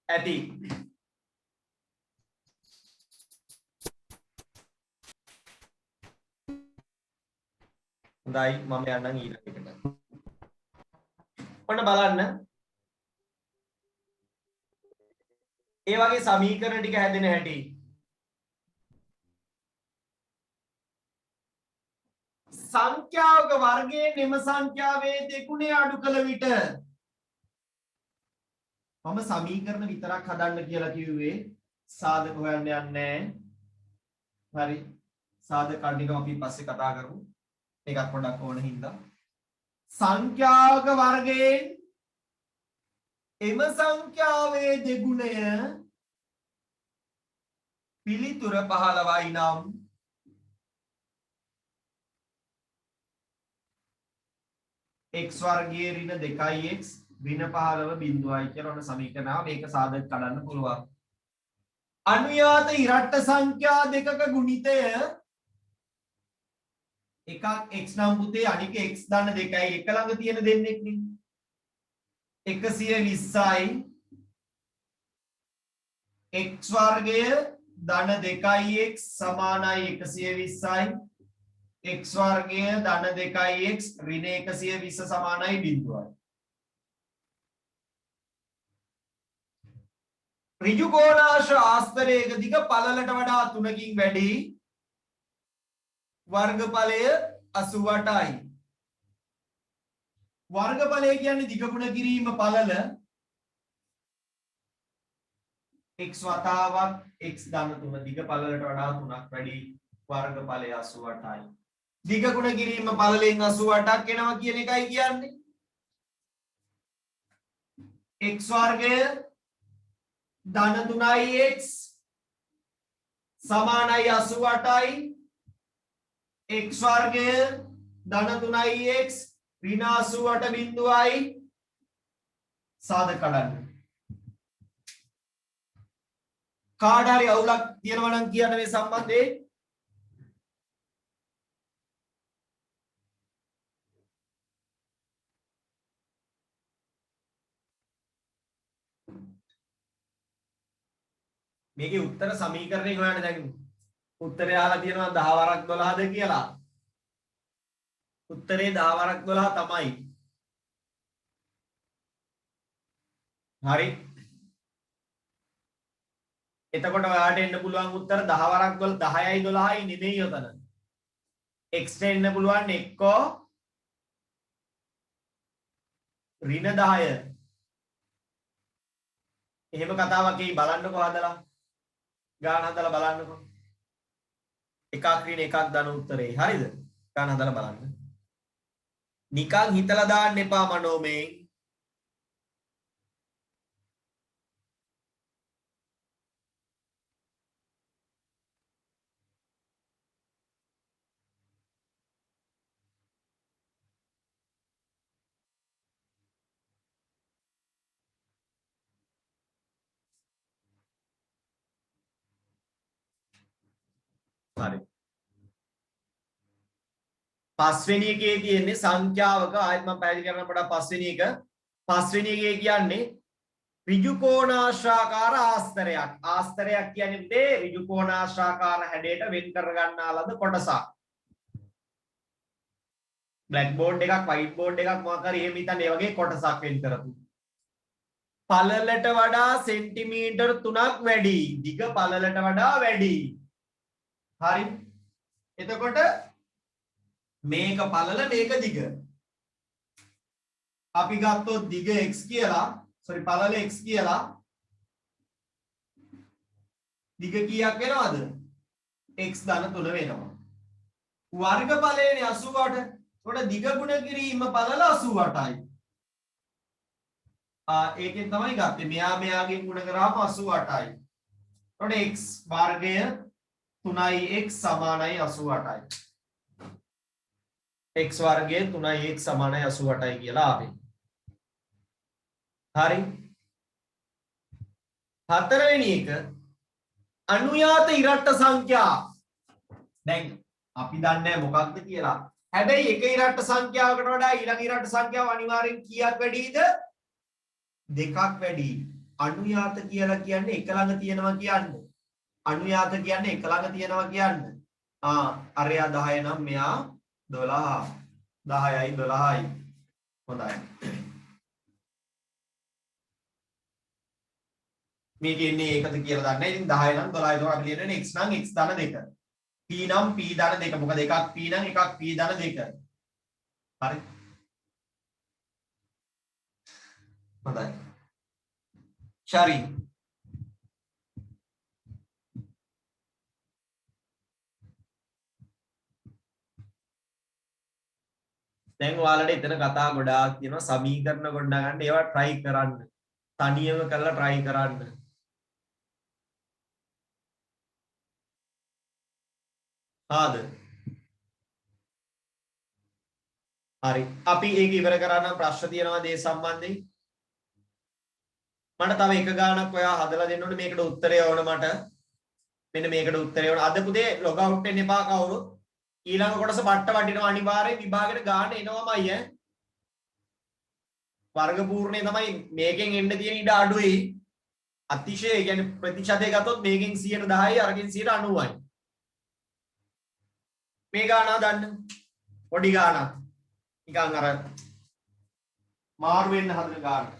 ඇති. හොඳයි මම යන්නම් ඊළඟ එකට. ඔන්න බලන්න. ඒ වගේ සමීකරණ ටික හැදෙන හැටි. සංඛ්‍යාවක වර්ගයෙන් එම සංඛ්‍යාවේ දෙගුණය අඩු කළ විට මම සමීකරණ විතරක් හදන්න කියලා කිව්වේ සාධක හොයන්න යන්නේ නැහැ. හරි. සාධක කඩික අපි පස්සේ කතා කරමු. ඒකත් පොඩ්ඩක් ඕන හින්දා. සංඛ්‍යාවක වර්ගයෙන් එම සංඛ්‍යාවේ දෙගුණය පිළිතුර 15යි නම් x වර්ගයේ ඍණ 2x ඍණ 15 බිඳුවයි කියලා ඔන්න සමීකරණාව මේක සාධක කඩන්න පුළුවන්. අනුයාත ඉරට්ට සංඛ්‍යා දෙකක ගුණිතය එකක් x නම් පුතේ අනික x දන්න 2යි එක ළඟ තියෙන දෙන්නෙක් නේ 120යි x වර්ගය ධන 2x සමානයි 120යි x වර්ගය ධන 2x ඍණ 120 සමානයි බිඳුවයි. ඍජු කෝණාංශ ආස්තරයක දිග පළලට වඩා 3කින් වැඩි වර්ගඵලය 88යි. වර්ගඵලය කියන්නේ දිග ගුණ කිරීම පළල x වතාවක් x ධන 3 දිග පළලට වඩා 3ක් වැඩි වර්ගඵලය 88යි. දිග ගුණ කිරීම පළලෙන් 88ක් එනවා කියන එකයි කියන්නේ. x වර්ගය ධන 3x සමානයි 88යි. x වර්ගය ධන 3x ඍණ 88 බිඳුවයි. සාධක කඩන්න. කාට හරි අවුලක් තියෙනවා නම් කියන්න මේ සම්බන්ධයෙන්. මේකේ උත්තර සමීකරණේ හොයන්න දැන් උත්තරය අහලා තියෙනවා 10 වරක් 12ද කියලා. උත්තරේ 10 වරක් 12 තමයි. හරි. එතකොට ඔයාලට එන්න පුළුවන් උත්තර 10 වරක් 10යි 12යි නෙමෙයි උතන. x එන්න පුළුවන් එක්කෝ ඍණ 10. එහෙම කතාවක් එයි බලන්නකෝ හදලා. ගාන හදලා බලන්නකෝ. එකක් ඍණ එකක් ධන උත්තරේ. හරිද? ගාන හදලා බලන්න. නිකන් හිතලා දාන්න එපා මනෝමයෙන්. හරි. පස්වෙනි එකේ තියෙන්නේ සංඛ්‍යාවක ආයෙත් මම පැහැදිලි කරන්න පොඩක් පස්වෙනි එක. පස්වෙනි එකේ කියන්නේ ඍජු කෝණාශ්‍රාකාර ආස්තරයක්. ආස්තරයක් කියන්නේ මේ ඍජු කෝණාශ්‍රාකාර හැඩයට වෙන් කර ගන්නා ලද කොටසක්. බ්ලැක් බෝඩ් එකක් වයිට් බෝඩ් එකක් මොකක් හරි එහෙම හිතන්න ඒ වගේ කොටසක් වෙන් කරපු. පළලට වඩා සෙන්ටිමීටර් 3ක් වැඩි. දිග පළලට වඩා වැඩි. හරි. එතකොට මේක පළල මේක දිග. අපි ගත්තොත් දිග x කියලා, පළල x කියලා. දිග කීයක් වෙනවද? x ධන 3 වෙනවා. වර්ගඵලයනේ 88. එතකොට දිග ගුණ කිරීම පළල 88යි. ඒකෙන් තමයි ගත්තේ. මෙයාගෙන් ගුණ කරාම 88යි. එතකොට x වර්ගය 3x සමානයි 88යි. x වර්ගය 3x සමානයි 88යි කියලා ආවේ. හරි. හතරවෙනි එක අනුයාත ඉරට්ට සංඛ්‍යා. දැන් අපි දන්නේ මොකක්ද කියලා. හැබැයි එක ඉරට්ට සංඛ්‍යාවකට වඩා ඊළඟ ඉරට්ට සංඛ්‍යාව අනිවාර්යෙන් කීයක් වැඩිද? දෙකක් වැඩි. අනුයාත කියලා කියන්නේ එක ළඟ තියෙනවා කියන්න. අනුයාත කියන්නේ එක ළඟ තියෙනවා කියන්න. අරයා 10 නම් මෙයා 12. 10යි 12යි. හොඳයි. මේක ඉන්නේ ඒකද කියලා දන්නේ. ඉතින් 10 නම් 12යි. ඒතකොට අපි ලියන්නේ x නම් x ධන 2. p නම් p ධන 2. මොකද එකක් p නම් එකක් p ධන 2. හරි. හොඳයි. ශරි. දැන් ඔයාලට එතන කතා ගොඩාක් තියෙනවා සමීකරණ ගොඩනගා ගන්න. ඒවා try කරන්න. තනියම කරලා try කරන්න. හාද? හරි. අපි ඒක ඉවර කරා නම් ප්‍රශ්න තියෙනවා දේ සම්බන්ධයෙන්. මට තව එක ගානක් ඔයා හදලා දෙන්න ඕනේ මේකට උත්තරය ඕන මට. මෙන්න මේකට උත්තරය ඕන. අද පුතේ ලොග් අවුට් වෙන්න එපා කවුරුත්. ඊළඟ කොටස බට්ට වටිනවා අනිවාර්යෙන් විභාගෙට ගාන එනවමයි ඈ. වර්ග පූර්ණේ තමයි මේකෙන් එන්න තියෙන ඉඩ අඩුයි. අතිශය කියන්නේ ප්‍රතිශතය ගත්තොත් මේකෙන් 110යි අරකින් 90යි. මේ ගාන හදන්න. පොඩි ගානක්. නිකන් අර මාරු වෙන්න හදන ගාන.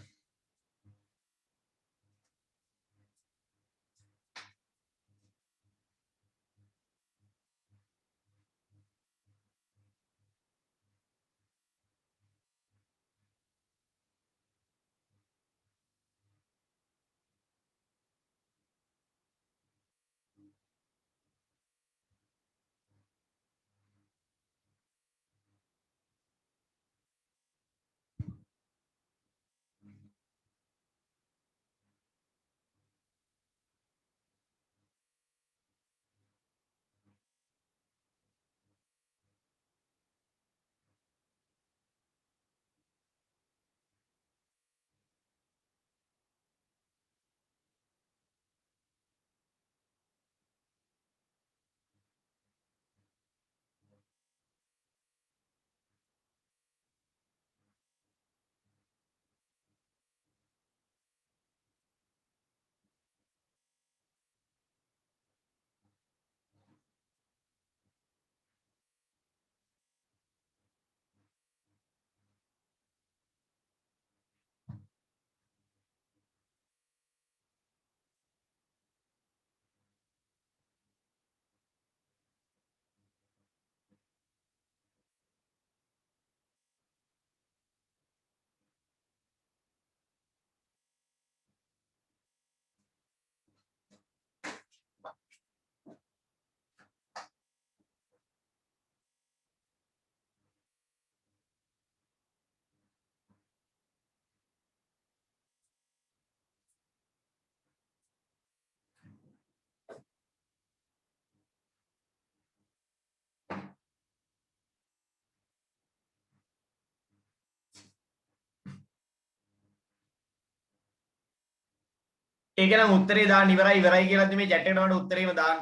ඒක නම් උත්තරේ දාන්න ඉවරයි ඉවරයි කියලා මේ chat එකට වඩා උත්තරේම දාන්න.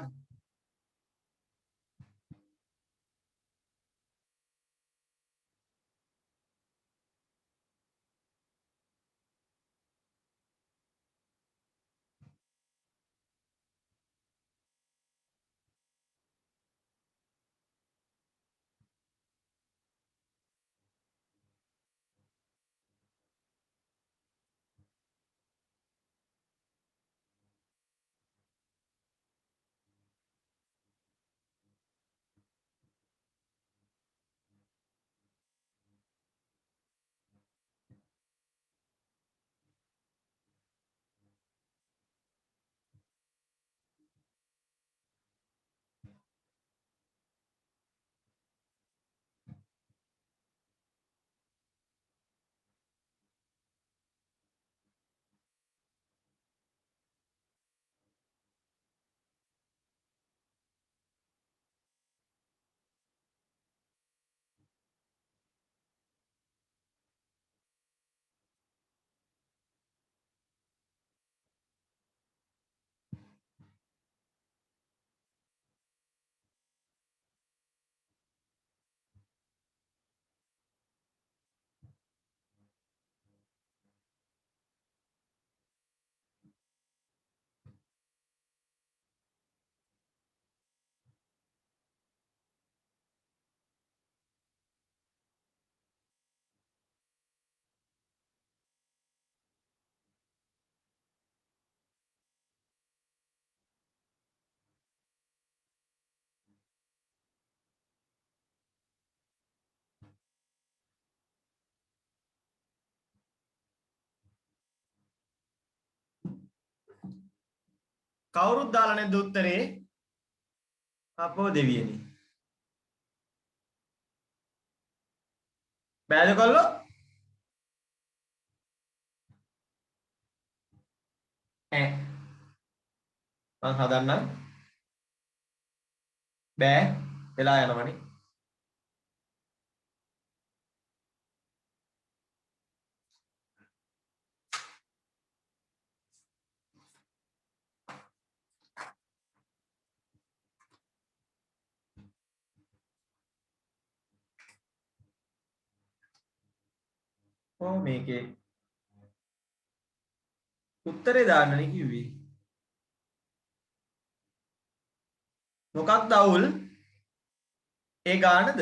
කවුරුත් දාලා නැද්ද උත්තරේ? අපෝ දෙවියනි. බෑද කොල්ලෝ? මං හදන්නම්. බෑ. වෙලා යනවනේ. මේකේ උත්තරේ දාන්නනේ කිව්වේ. මොකක්ද අවුල්? ඒ ගානද?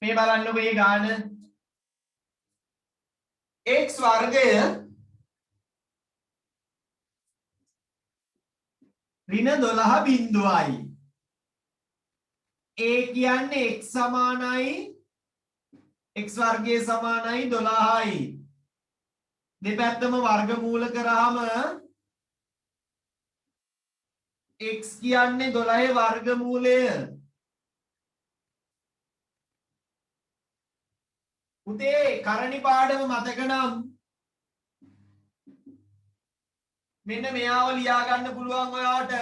මේ බලන්නකො මේ ගාන. x වර්ගය ඍණ 12 බිංදුවයි. a කියන්නේ x සමානයි x වර්ගය සමානයි 12යි. දෙපැත්තම වර්ගමූල කරාම x කියන්නේ 12 වර්ගමූලය. පුතේ කරණි පාඩම මතක නම් මෙන්න මෙයාව ලියා ගන්න පුළුවන් ඔයාට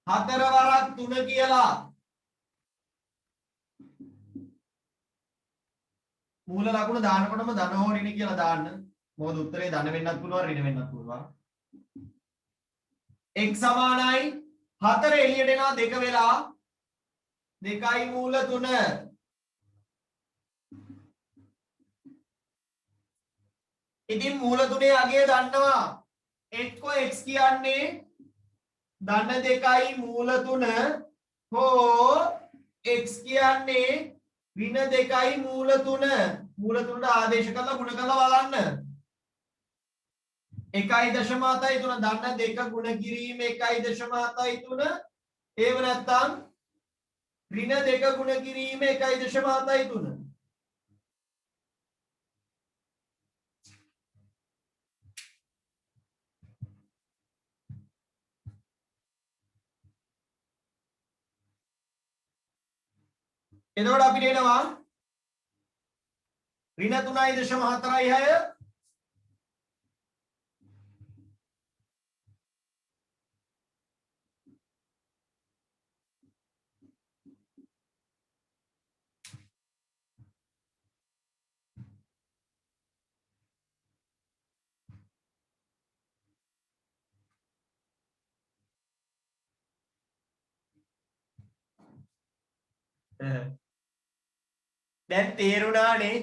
4 වරක් 3 කියලා. මූල ලකුණ දානකොටම ධන හෝ ඍණ කියලා දාන්න. මොකද උත්තරේ ධන වෙන්නත් පුළුවන් ඍණ වෙන්නත් පුළුවන්. x සමානයි 4 එළියට එනවා 2 වෙලා 2යි මූල 3. ඉතින් මූල 3 අගය දන්නවා. එක්කෝ x කියන්නේ ධන 2යි මූල 3 හෝ x කියන්නේ ඍණ 2යි මූල 3. මූල 3ට ආදේශ කරලා ගුණ කරලා බලන්න. 1.73 ධන 2 ගුණ කිරීම 1.73. ඒව නැත්තම් ඍණ 2 ගුණ කිරීම 1.73. එතකොට අපිට එනවා ඍණ 3.46. දැන් තේරුණානේ.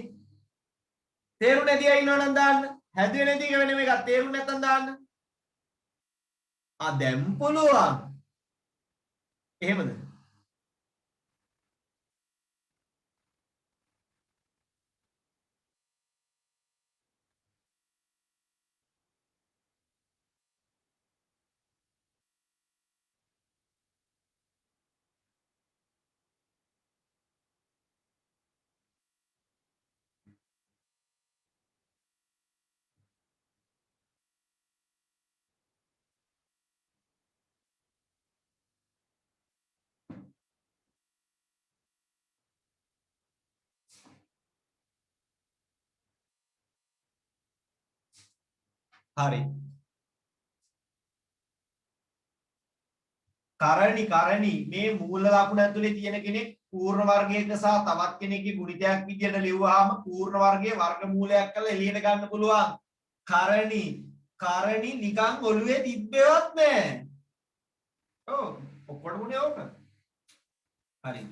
තේරුණ නැති අය ඉන්නවනම් දාන්න. හැදුවේ නැති එක වෙනම එකක්. තේරුණ නැත්නම් දාන්න. දැන් පුළුවන්. එහෙමද? හරි. කරණි මේ මූල ලකුණ ඇතුලේ තියෙන කෙනෙක් පූර්ණ වර්ගයක සහ තවත් කෙනෙක්ගේ ගුණිතයක් විදියට ලිව්වහම පූර්ණ වර්ගයේ වර්ගමූලයක් කරලා එළියට ගන්න පුළුවන්. කරණි නිකන් ඔළුවේ තිබ්බේවත් නෑ. ඔව් ඔක්කොටම උනේ ඕක. හරි.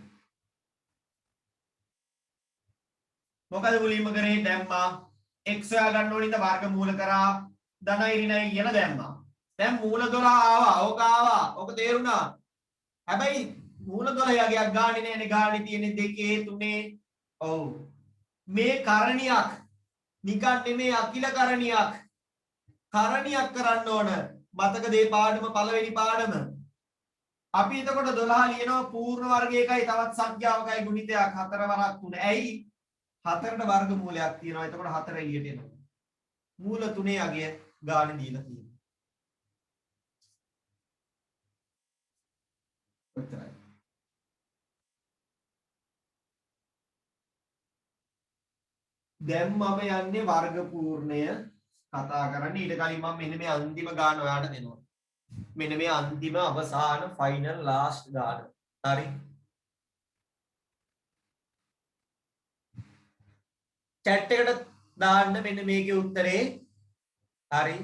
මොකද මුලින්ම කරේ දැම්මා x හොයා ගන්න ඕනින්ද වර්ගමූල කරා ධනයි ඍණයි කියලා දැම්මා. දැන් මූල 12 ආවා. ඕක ආවා. ඕක තේරුණා. හැබැයි මූල 12 යගයක් ගානේ නෑනේ. ගානේ තියෙන්නේ 2 3. ඔව්. මේ කරණියක් නිකන් නෙමේ අකිල කරණියක්. කරණියක් කරන්න ඕන. මතක දේ පාඩම පළවෙනි පාඩම. අපි එතකොට 12 ලියනවා පූර්ණ වර්ගයකයි තවත් සංඛ්‍යාවකයි ගුණිතයක් 4 වරක් 3. ඇයි? 4ට වර්ගමූලයක් තියෙනවා. එතකොට 4 එළියට එනවා. මූල 3 අගය ගානේ දීලා තියෙනවා. ඔච්චරයි. දැන් මම යන්නේ වර්ග පූර්ණය කතා කරන්න. ඊට කලින් මම මෙන්න මේ අන්තිම ගාන ඔයාලට දෙනවා. මෙන්න මේ අන්තිම අවසාන ෆයිනල් ලාස්ට් ගාන. හරි. chat එකට දාන්න මෙන්න මේකේ උත්තරේ. හරි.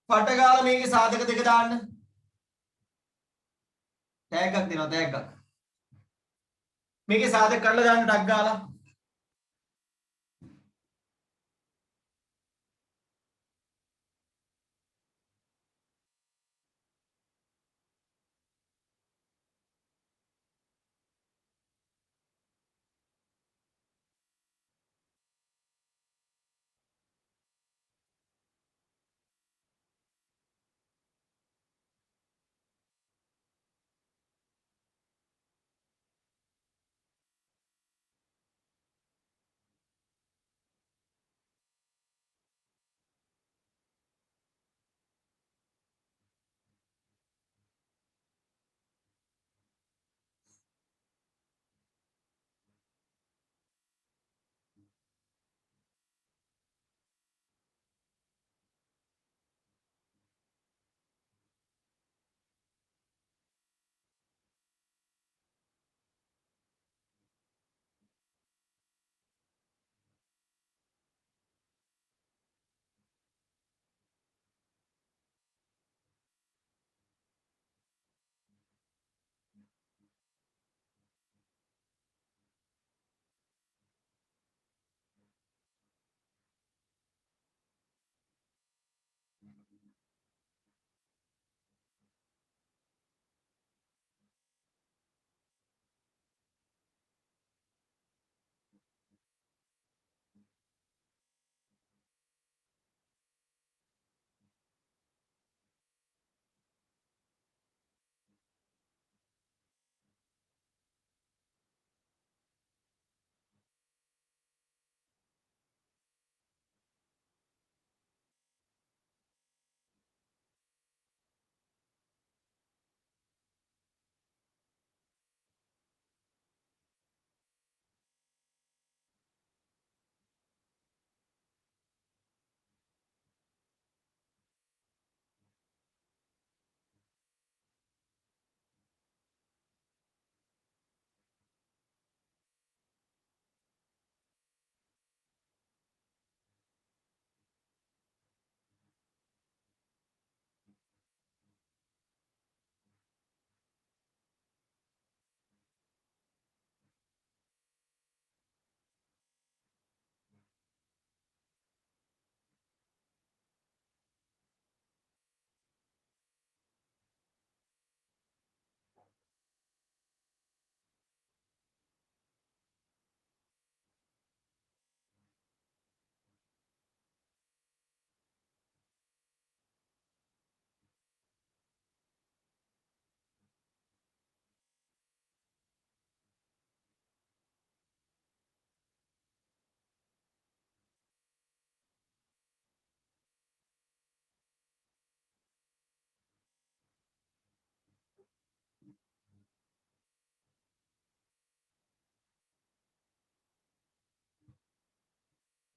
පට ගාලා මේකේ සාධක දෙක දාන්න. ටැග් එකක් දෙනවා ටැග් එකක්. මේකේ සාධක කරලා දාන්න ටග් ගාලා.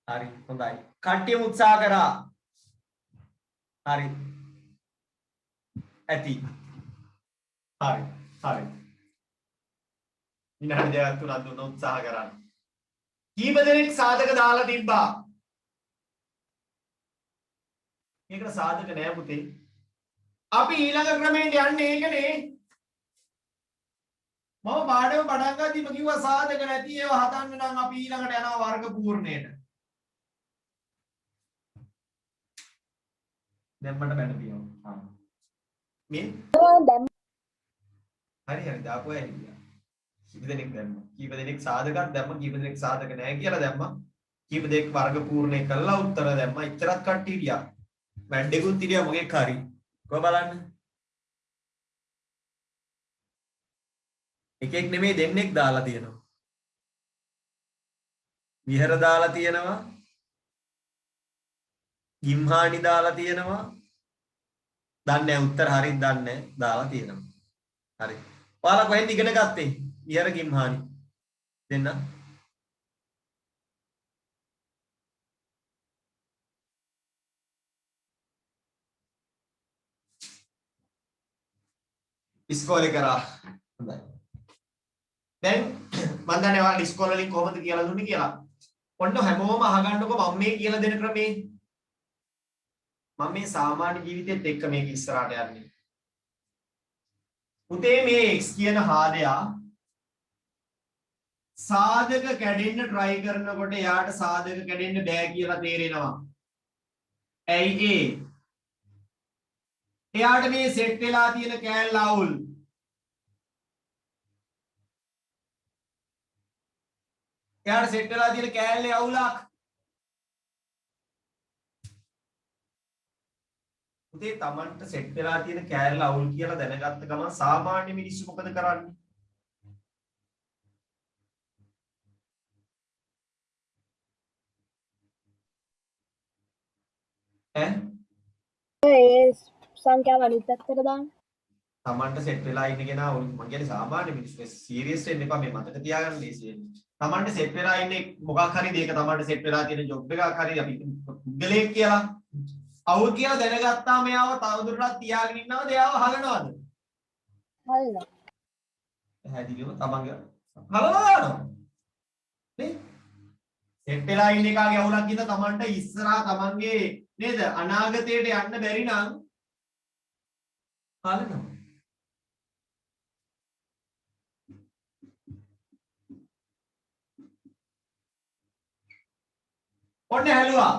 හරි හොඳයි. කට්ටියම උත්සාහ කරා. හරි. ඇති. හරි. හරි. විනාඩි දෙකක් තුනක් දුන්න උත්සාහ කරන්න. කීප දෙනෙක් සාධක දාලා තිබ්බා. මේකට සාධක නෑ පුතේ. අපි ඊළඟ ක්‍රමයට යන්නේ ඒකනේ. මම පාඩම පටන් ගද්දිම කිව්වා සාධක නැති ඒවා හදන්න නම් අපි ඊළඟට යනවා වර්ග පූර්ණයට. දැන් මට බැන තියෙනවා. මේ හරි හරි දාපුවා එළිය. කීප දෙනෙක් දැම්මා. කීප දෙනෙක් සාධකයක් දැම්මා. කීප දෙනෙක් සාධක නැහැ කියලා දැම්මා. කීප දෙනෙක් වර්ග පූර්ණේ කළා උත්තර දැම්මා. ඉතරක් කට්ටිය ගියා. වැඩෙකුත් ඉරියා මොකෙක් හරි. කොහොම බලන්න. එකෙක් නෙමෙයි දෙන්නෙක් දාලා තියෙනවා. විහෙර දාලා තියෙනවා. ගිම්හානි දාලා තියෙනවා. දන්නේ නැහැ උත්තර හරියට දන්නේ නැහැ දාලා තියෙනවා. හරි. ඔයාලා කොහෙන්ද ඉගෙන ගත්තේ? විහෙර ගිම්හානි. දෙන්න. ඉස්කෝලේ කරා. හොඳයි. දැන් මම දන්නේ ඔයාලා ඉස්කෝලේ වලින් කොහොමද කියලා දුන්නේ කියලා. ඔන්න හැමෝම අහගන්නකො මම මේ කියලා දෙන ක්‍රමේ. මම මේ සාමාන්‍ය ජීවිතෙත් එක්ක මේක ඉස්සරහට යන්නේ. පුතේ මේ x කියන හාදයා සාධක කැඩෙන්න try කරනකොට යාට සාධක කැඩෙන්න බෑ කියලා තේරෙනවා. ඇයි ඒ? එයාට මේ සෙට් වෙලා තියෙන කෑල්ල අවුල්. එයාට සෙට් වෙලා තියෙන කෑල්ලේ අවුලක්. පුතේ Tamanට සෙට් වෙලා තියෙන කෑල්ල අවුල් කියලා දැනගත්ත ගමන් සාමාන්‍ය මිනිස්සු මොකද කරන්නේ? ඒ සංඛ්‍යාව අනිත් පැත්තට දාන්න. Tamanට සෙට් වෙලා ඉන්න කෙනා මම කියන්නේ සාමාන්‍ය මිනිස්සු සීරියස් වෙන්න එපා මේ මතක තියාගන්න ලේසි වෙන්නේ. Tamanට සෙට් වෙලා ඉන්නේ මොකක් හරි දෙයක Tamanට සෙට් වෙලා තියෙන ජොබ් එකක් හරි අපි පුද්ගලයෙක් කියලා අවුල් කියලා දැනගත්තාම එයාව තවදුරටත් තියාගෙන ඉන්නවද එයාව හලනවද? හරිද? හැදිලිව තමන්ගේ හලනවා නේ? සෙට් වෙලා ඉන්න එකාගේ අවුලක් ඉඳ තමන්ට ඉස්සරහා තමන්ගේ නේද අනාගතයට යන්න බැරි නම් හලනවා. ඔන්න හැලුවා.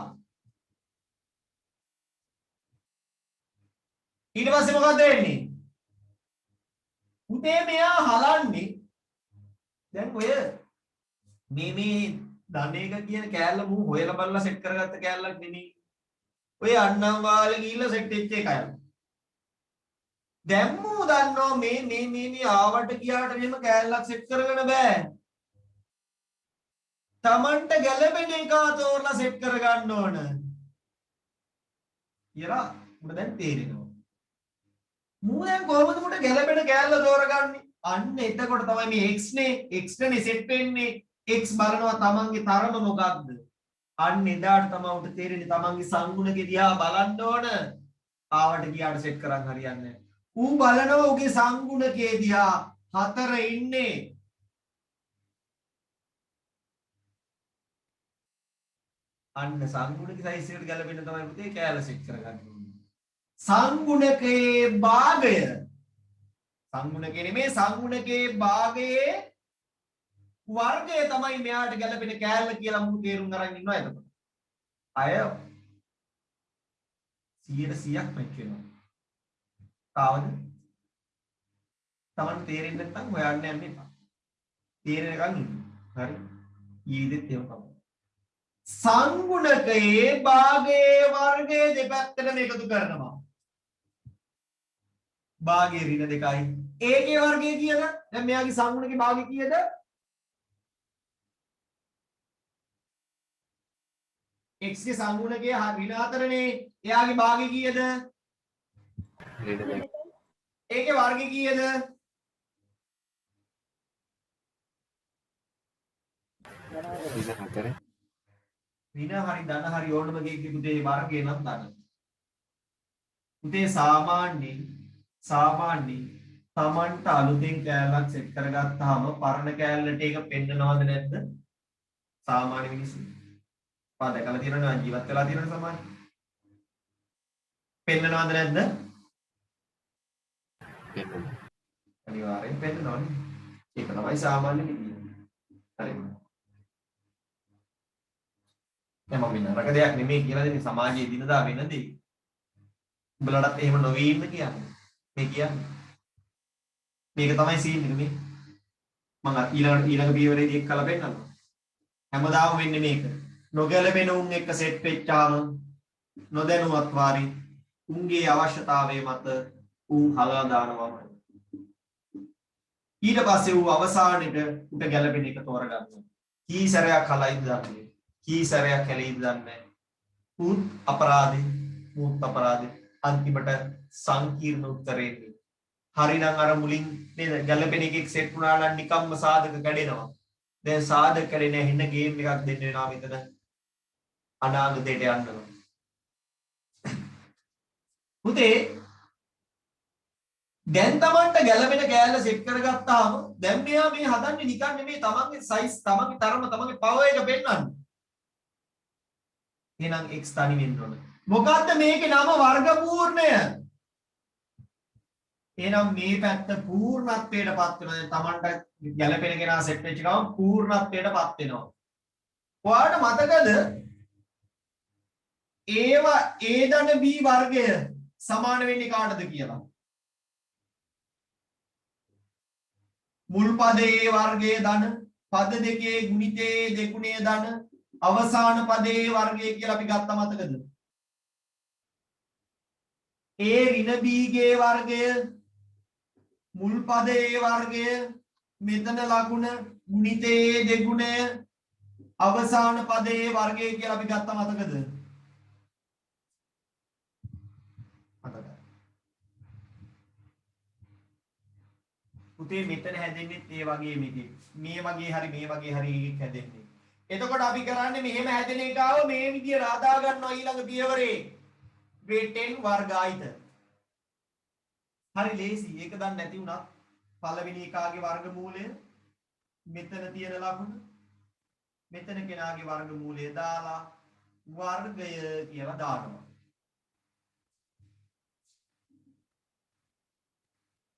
ඊට පස්සේ මොකද වෙන්නේ? පුතේ මෙයා හලන්නේ දැන් ඔය මේ ධනේක කියන කෑල්ල මූ හොයලා බලලා සෙට් කරගත්ත කෑල්ලක් නෙමෙයි. ඔය අන්නම් වාලේ ගිහිල්ලා සෙට් වෙච්ච එකයි. දැන් මූ දන්නවා මේ ආවට ගියාට මෙහෙම කෑල්ලක් සෙට් කරගන්න බෑ. Tamanට ගැළපෙන එක තෝරලා සෙට් කරගන්න ඕන. කියලා උඹ දැන් තේරෙනවා. මූ දැන් කොහොමද උඹට ගැළපෙන කෑල්ල තෝරගන්නේ? අන්න එතකොට තමයි මේ x නේ x නේ සෙට් වෙන්නේ. x බලනවා තමන්ගේ තරම මොකක්ද? අන්න එදාට තමයි උට තේරෙන්නේ තමන්ගේ සංගුණකේ දිහා බලන්න ඕන. ආවට ගියාට සෙට් කරන් හරියන්නේ නැහැ. ඌ බලනවා ඌගේ සංගුණකේ දිහා 4 ඉන්නේ. අන්න සංගුණකේ සයිස් එකට ගැලපෙන්න තමයි පුතේ කෑල්ල සෙට් කරගන්න ඕනේ. සංගුණකේ භාගය සංගුණකේ නෙමේ සංගුණකේ භාගයේ වර්ගය තමයි මෙයාට ගැලපෙන කෑල්ල කියලා මම තේරුම් අරන් ඉන්නවා එතකොට. අය 100%ක් මැච් වෙනවා. තාවද? Taman තේරෙන්නේ නැත්නම් හොයන්න යන්න එපා. තේරෙනකන් ඉන්න. හරි. ඊදෙත් එහෙම තමයි. සංගුණකයේ භාගයේ වර්ගයේ දෙපැත්තටම එකතු කරනවා. භාගයේ ඍණ දෙකයි. ඒකේ වර්ගය කීයද? දැන් මෙයාගේ සංගුණකේ භාගය කීයද? x ගේ සංගුණකයේ ඍණ 4නේ. එයාගේ භාගය කීයද? ඒකේ වර්ගය කීයද? ඍණ හරි ධන හරි ඕනම එකේ පුතේ වර්ගය නම් ධන. පුතේ සාමාන්‍යයෙන් Tamanට අලුතෙන් කෑල්ලක් සෙට් කරගත්තාම පරණ කෑල්ලට ඒක පෙන්නනවද නැද්ද? සාමාන්‍ය මිනිස්සු. පා දැකලා තියෙනවනේ ජීවත් වෙලා තියෙනවනේ සාමාන්‍ය. පෙන්නනවද නැද්ද? පෙන්නනවා. අනිවාර්යෙන් පෙන්නනවනේ. ඒක තමයි සාමාන්‍ය විදිය. හරිද? මම නරක දෙයක් නෙමෙයි කියලා දෙන්නේ සමාජයේ දිනදා වෙන දේ. උඹලටත් එහෙම නොවී ඉන්න කියන්නේ. මේ කියන්නේ. මේක තමයි සීන් එක මේ. මම ඊළඟ පියවරේදී එක් කළ පෙන්නනවා. හැමදාම වෙන්නේ මේක. නොගැලපෙන උන් එක්ක සෙට් වෙච්චාම නොදැනුවත් වාරි උන්ගේ අවශ්‍යතාවය මත ඌ හලා දානවාම. ඊට පස්සේ ඌ අවසානෙට උට ගැලපෙන එක තෝරගන්නවා. කී සැරයක් හලයිද දන්නේ. කී සැරයක් හැලෙයිද දන්නේ නැහැ. ඌත් අපරාධේ, ඌත් අපරාධේ. අන්තිමට සංකීර්ණ උත්තරේ එන්නේ. හරිනම් අර මුලින් නේද ගැලපෙන එකෙක් සෙට් වුණා නම් නිකම්ම සාධක කැඩෙනවා. දැන් සාධක කැඩෙන හින්න ගේම් එකක් දෙන්න වෙනවා මෙතන. අනාගතයට යන්නවා. පුතේ දැන් Tamanට ගැලපෙන කෑල්ල සෙට් කරගත්තාම දැන් මෙයා මේ හදන්නේ නිකන් නෙමෙයි තමන්ගේ සයිස්, තමන්ගේ තරම, තමන්ගේ පවර් එක පෙන්වන්නේ. එහෙනම් x තනි වෙන්න ඕන. මොකද්ද මේකේ නම වර්ගපූර්ණය? එහෙනම් මේ පැත්ත පූර්ණත්වයට පත් වෙනවා. දැන් Tamanට ගැලපෙන කෙනා සෙට් වෙච්ච ගමන් පූර්ණත්වයට පත් වෙනවා. ඔයාලට මතකද ඒවා a ධන b වර්ගය සමාන වෙන්නේ කාටද කියලා? මුල් පදයේ වර්ගයේ ධන, පද දෙකේ ගුණිතයේ දෙගුණයේ ධන, අවසාන පදයේ වර්ගය කියලා අපි ගත්ත මතකද? a ඍණ b ගේ වර්ගය, මුල් පදයේ වර්ගය, මෙතන ලකුණ, ගුණිතයේ දෙගුණය, අවසාන පදයේ වර්ගය කියලා අපි ගත්ත මතකද? පුතේ මෙතන හැදෙන්නේ ඒ වගේ මේකේ. මේ වගේ හරි මේ වගේ හරි එකක් හැදෙන්නේ. එතකොට අපි කරන්නේ මෙහෙම හැදෙන එක ආව මේ විදියට හදා ගන්නවා ඊළඟ පියවරේ. grade 10 වර්ගායිත. හරි ලේසි. ඒක දන්නේ නැති වුණා. පළවෙනි එකාගේ වර්ගමූලය මෙතන තියෙන ලකුණ මෙතන කෙනාගේ වර්ගමූලය දාලා වර්ගය කියලා දානවා.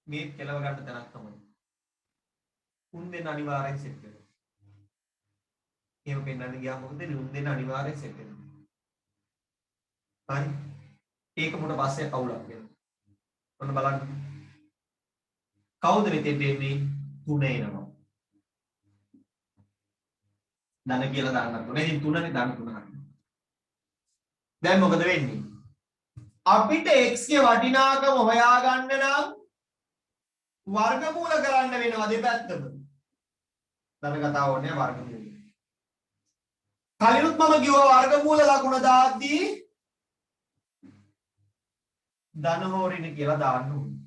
මේ කෙලව ගන්න තැනක් තමයි. උන් දෙන්න අනිවාර්යෙන් සෙට් වෙනවා. එහෙම පෙන්නන්න ගියාම මොකද වෙන්නේ? උන් දෙන්න අනිවාර්යෙන් සෙට් වෙනවා. හරි. ඒක මොකට පස්සේ අවුලක් වෙනවා. ඔන්න බලන්න. කවුද මෙතෙන්ට එන්නේ? 3 එනවා. ධන කියලා දාන්නත් ඕනේ. ඉතින් 3නේ ධන 3 හරි. දැන් මොකද වෙන්නේ? අපිට x ගේ වටිනාකම හොයාගන්න නම් වර්ගමූල කරන්න වෙනවා දෙපැත්තම. ධන කතාව ඕනේ වර්ගමූල. කලිනුත් මම කිව්වා වර්ගමූල ලකුණ දාද්දී ධන හෝ ඍණ කියලා දාන්න ඕනේ.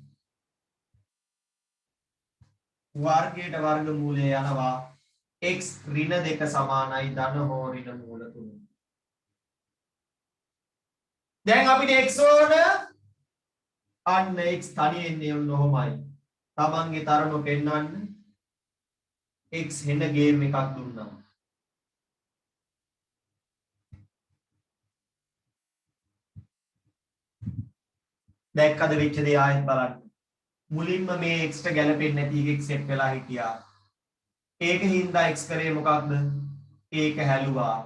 වර්ගයට වර්ගමූලය යනවා x ඍණ 2 සමානයි ධන හෝ ඍණ මූල 3. දැන් අපිට x ඕන අන්න x තනියෙන් එන්න ඔහොමයි. තමන්ගේ තරම පෙන්වන්න x හෙන ගේම් එකක් දුන්නා. දැක්කද වෙච්ච දේ ආයෙත් බලන්න. මුලින්ම මේ x ට ගැලපෙන්නේ නැති එකක් සෙට් වෙලා හිටියා. ඒක හින්දා x කරේ මොකක්ද? ඒක හැලුවා.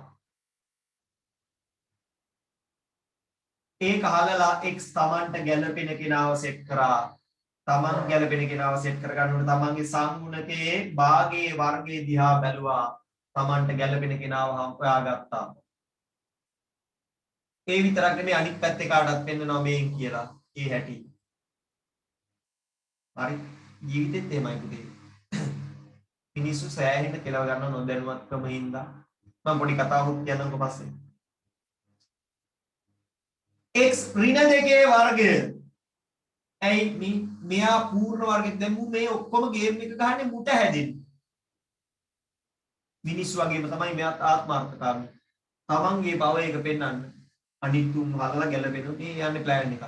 ඒක හලලා x තමන්ට ගැලපෙන කෙනාව සෙට් කරා. තමන් ගැලපෙන කෙනාව සෙට් කරගන්න ඕනේ. තමන්ගේ සංගුණකයේ භාගයේ වර්ගයේ දිහා බැලුවා. තමන්ට ගැලපෙන කෙනාව හොයාගත්තා. ඒ විතරක් නෙමෙයි අනිත් පැත්තේ කාටවත් පෙන්නනවා මේන් කියලා. ඒ හැටි. හරි. ජීවිතෙත් එහෙමයි පුතේ. මිනිස්සු සෑහෙන කෙලව ගන්න නොදැනුවත්කම හින්දා මම පොඩි කතාවක් කියන්නම්කෝ පස්සේ. x ඍණ 2 වර්ගය. ඇයි මෙයා පූර්ණ වර්ගෙත් දැන් මේ ඔක්කොම ගේම් එක ගහන්නේ මුට හැදෙන්නේ. මිනිස්සු වගේම තමයි මෙයාත් ආත්මාර්ථකාමී. තමන්ගේ බව එක පෙන්වන්න. අනිත් උන් හදලා ගැලපෙන මේ යන්නේ ප්ලෑන් එකක්.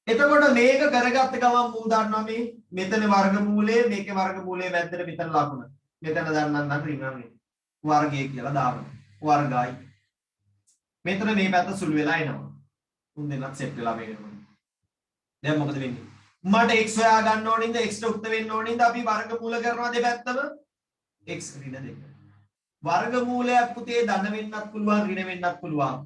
එතකොට මේක කරගත්ත ගමන් මූ දන්නවා මේ මෙතන වර්ගමූලය මේකේ වර්ගමූලය වැද්දට මෙතන ලකුණ. මෙතන දන්නම් ඍණ වර්ගය කියලා දානවා. වර්ගයි. මෙතන මේ පැත්ත සුළු වෙලා එනවා. උන් දෙන්නත් සෙට් වෙලා මේකට. දැන් මොකද වෙන්නේ? මට x හොයා ගන්න ඕනින්ද x ට උක්ත වෙන්න ඕනින්ද අපි වර්ගමූල කරනවා දෙපැත්තම x ඍණ 2. වර්ගමූලයක් පුතේ ධන වෙන්නත් පුළුවන් ඍණ වෙන්නත් පුළුවන්.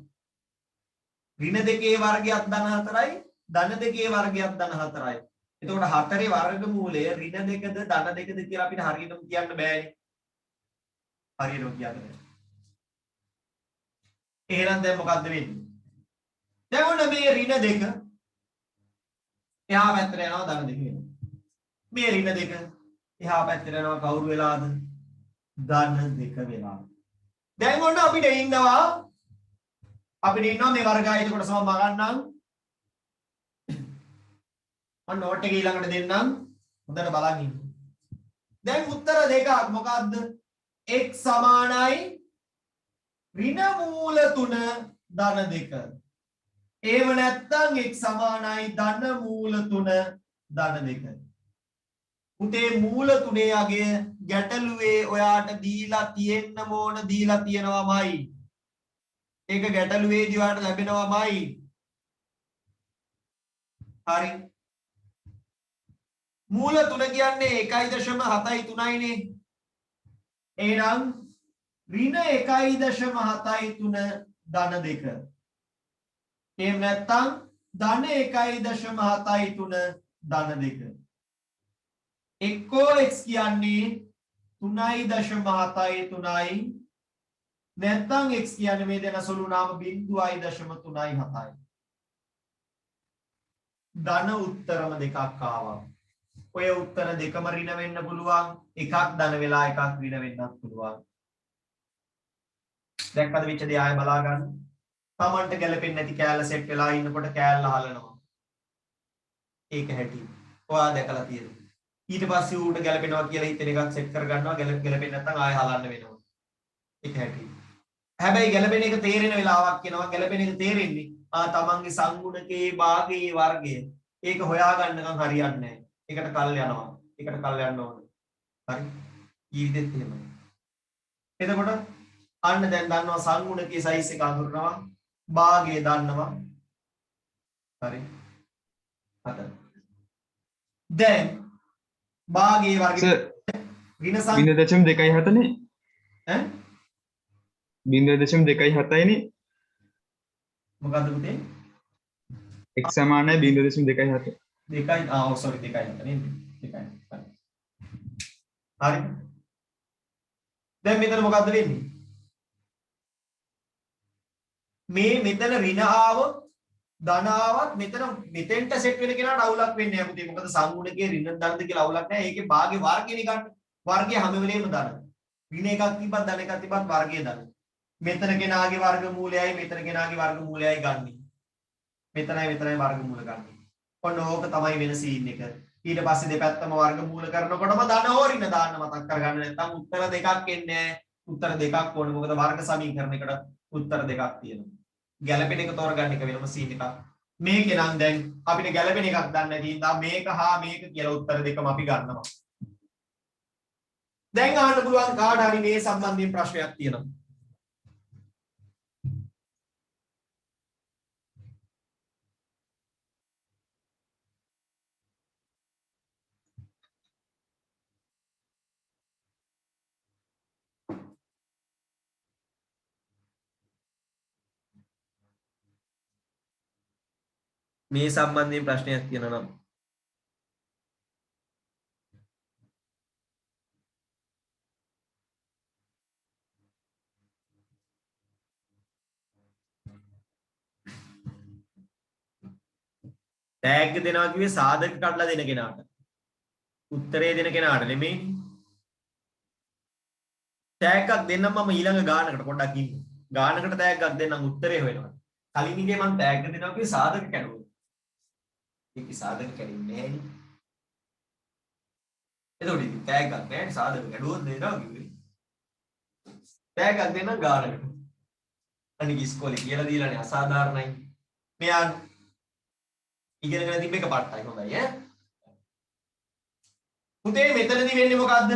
ඍණ 2 වර්ගයක් ධන 4යි ධන 2 වර්ගයක් ධන 4යි. එතකොට හතරේ වර්ගමූලය ඍණ දෙකද ධන දෙකද කියලා අපිට හරියටම කියන්න බෑනේ. හරියටම කියන්න බෑ. එහෙනම් දැන් මොකද්ද වෙන්නේ? දැන් ඔන්න මේ ඍණ දෙක එහා පැත්තට යනවා ධන දෙක වෙනවා. මේ ඍණ දෙක එහා පැත්තට යනවා කවුරු වෙලාද? ධන දෙක වෙලා. දැන් ඔන්න අපිට ඉන්නවා මේ වර්ගය එතකොට සම මගන්නම්. මම නෝට් එක ඊළඟට දෙන්නම්. හොඳට බලන් ඉන්න. දැන් උත්තර දෙකක් මොකද්ද? x සමානයි ඍණ මූල 3 ධන 2. ඒව නැත්තම් x සමානයි ධන මූල 3 ධන 2. උතේ මූල 3 යගේ ගැටලුවේ ඔයාට දීලා තියෙන්න ඕන දීලා තියෙනවාමයි. ඒක ගැටලුවේදී ඔයාට ලැබෙනවාමයි. හරි. මූල 3 කියන්නේ 1.73 නේ. එහෙනම් ඍණ 1.73 ධන 2. එහෙම නැත්නම් ධන 1.73 ධන 2. එක්කෝ x කියන්නේ 3.73යි නැත්නම් x කියන්නේ මේ දෙන සුළු නාම 0.37යි. ධන උත්තරම දෙකක් ආවා. ඔය උත්තර දෙකම ඍණ වෙන්න පුළුවන්. එකක් ධන වෙලා එකක් ඍණ වෙන්නත් පුළුවන්. දැක්කද වෙච්ච දේ ආයෙ බලා ගන්න. තමන්ට ගැලපෙන්නේ නැති කෑල්ල සෙට් වෙලා ඉන්නකොට කෑල්ල හලනවා. ඒක හැටි. ඔයා දැකලා තියෙනවා. ඊට පස්සේ ඌට ගැලපෙනවා කියලා හිතෙන එකක් සෙට් කර ගන්නවා. ගැලපෙන්නේ නැත්නම් ආයෙ හලන්න වෙනවා. ඒක හැටි. හැබැයි ගැලපෙන එක තේරෙන වෙලාවක් එනවා. ගැලපෙන එක තේරෙන්නේ තමන්ගේ සංගුණකේ භාගයේ වර්ගය. ඒක හොයාගන්නකම් හරියන්නේ නැහැ. ඒකට කල් යනවා. ඒකට කල් යන්න ඕන. හරි. ජීවිතෙත් එහෙමයි. එතකොට අන්න දැන් දන්නවා සංගුණකයේ සයිස් එක අඳුරනවා. භාගය දන්නවා. හරි. හතර. දැන් භාගයේ වර්ගය ඍණ සංඛ්‍යා 0.27 නේ. ඈ 0.27 නේ. මොකද්ද පුතේ? x සමානයි 0.27. දෙකයි sorry දෙකයි නේද? දෙකයි. හරි. දැන් මෙතන මොකද්ද වෙන්නේ? මේ මෙතන ඍණ ආවොත් ධන ආවත් මෙතෙන්ට සෙට් වෙන කෙනාට අවුලක් වෙන්නේ නැහැ පුතේ. මොකද සංගුණකයේ ඍණ ධනද කියලා අවුලක් නැහැ. ඒකේ භාගේ වර්ගයනේ ගන්න. වර්ගය හැම වෙලේම ධන. ඍණ එකක් තිබ්බත් ධන එකක් තිබ්බත් වර්ගය ධන. මෙතන කෙනාගේ වර්ගමූලයයි මෙතන කෙනාගේ වර්ගමූලයයි ගන්න. මෙතනයි වර්ගමූල ගන්න. ඔන්න ඕක තමයි වෙන සීන් එක. ඊට පස්සේ දෙපැත්තම වර්ගමූල කරනකොටම ධන හෝ ඍණ දාන්න මතක් කරගන්න. නැත්නම් උත්තර දෙකක් එන්නේ නැහැ. උත්තර දෙකක් ඕනේ. මොකද වර්ග සමීකරණයකට උත්තර දෙකක් තියෙනවා. ගැලපෙන එක තෝරගන්න එක වෙනම සීන් එකක්. මේකේ නම් දැන් අපිට ගැලපෙන එකක් දන්නේ නැති හින්දා මේක හා මේක කියලා උත්තර දෙකම අපි ගන්නවා. දැන් අහන්න පුළුවන් කාට හරි මේ සම්බන්ධයෙන් ප්‍රශ්නයක් තියෙනවා. මේ සම්බන්ධයෙන් ප්‍රශ්නයක් තියෙනවා නම් ටැග් දෙනවා කිව්වේ සාධක කඩලා දෙන කෙනාට. උත්තරේ දෙන කෙනාට නෙමෙයි. ටැග් එකක් දෙන්නම් මම ඊළඟ ගානකට පොඩ්ඩක් ඉන්න. ගානකට ටැග් එකක් දෙන්නම් උත්තරේ හොයනවා. කලින් ඉගේ මම ටැග් දෙනවා කිව්වේ සාධක කැඩුවා. ඒක සාධක කැඩෙන්නේ නැහැ නේ. එතකොට ඉතින් ටැග් එකක් නැහැ සාධක කැඩුවොත් දෙනවා කිව්වේ. ටැග් එකක් දෙන්න ගානකට. අනික ඉස්කෝලේ කියලා දීලානේ අසාධාරණයි. මෙයා ඉගෙනගෙන තිබ්බ එක පට්ටයි හොඳයි ඈ. පුතේ මෙතනදී වෙන්නේ මොකද්ද?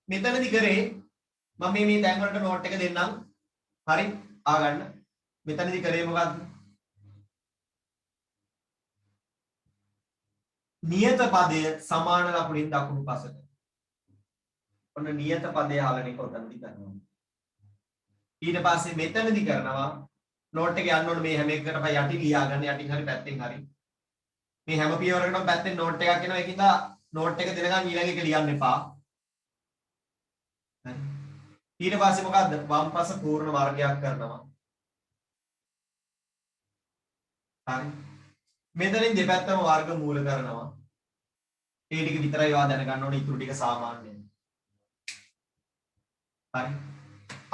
මෙතනදී කරේ මම මේ තැන් වලට නෝට් එක දෙන්නම්. හරි ආගන්න. මෙතනදී කරේ මොකද්ද? නියත පදය සමාන ලකුණින් දකුණු පසට. ඔන්න නියත පදය හලන එක උතනදී කරනවා. ඊට පස්සේ මෙතනදී කරනවා නෝට් එක යන්න ඕනේ මේ හැම එකකටම යටි ලියා ගන්න යටින් හරි පැත්තෙන් හරි. මේ හැම පියවරකටම පැත්තෙන් නෝට් එකක් එනවා. ඒකින්ද නෝට් එක දෙනකන් ඊළඟ එක ලියන්න එපා. හරි. ඊට පස්සේ මොකද්ද? වම් පස පූර්ණ වර්ගයක් කරනවා. හරි. මෙතනින් දෙපැත්තම වර්ග මූල කරනවා. ඒ ටික විතරයි ඔයා දැනගන්න ඕනේ. ඊටු ටික සාමාන්‍යයි. හරි.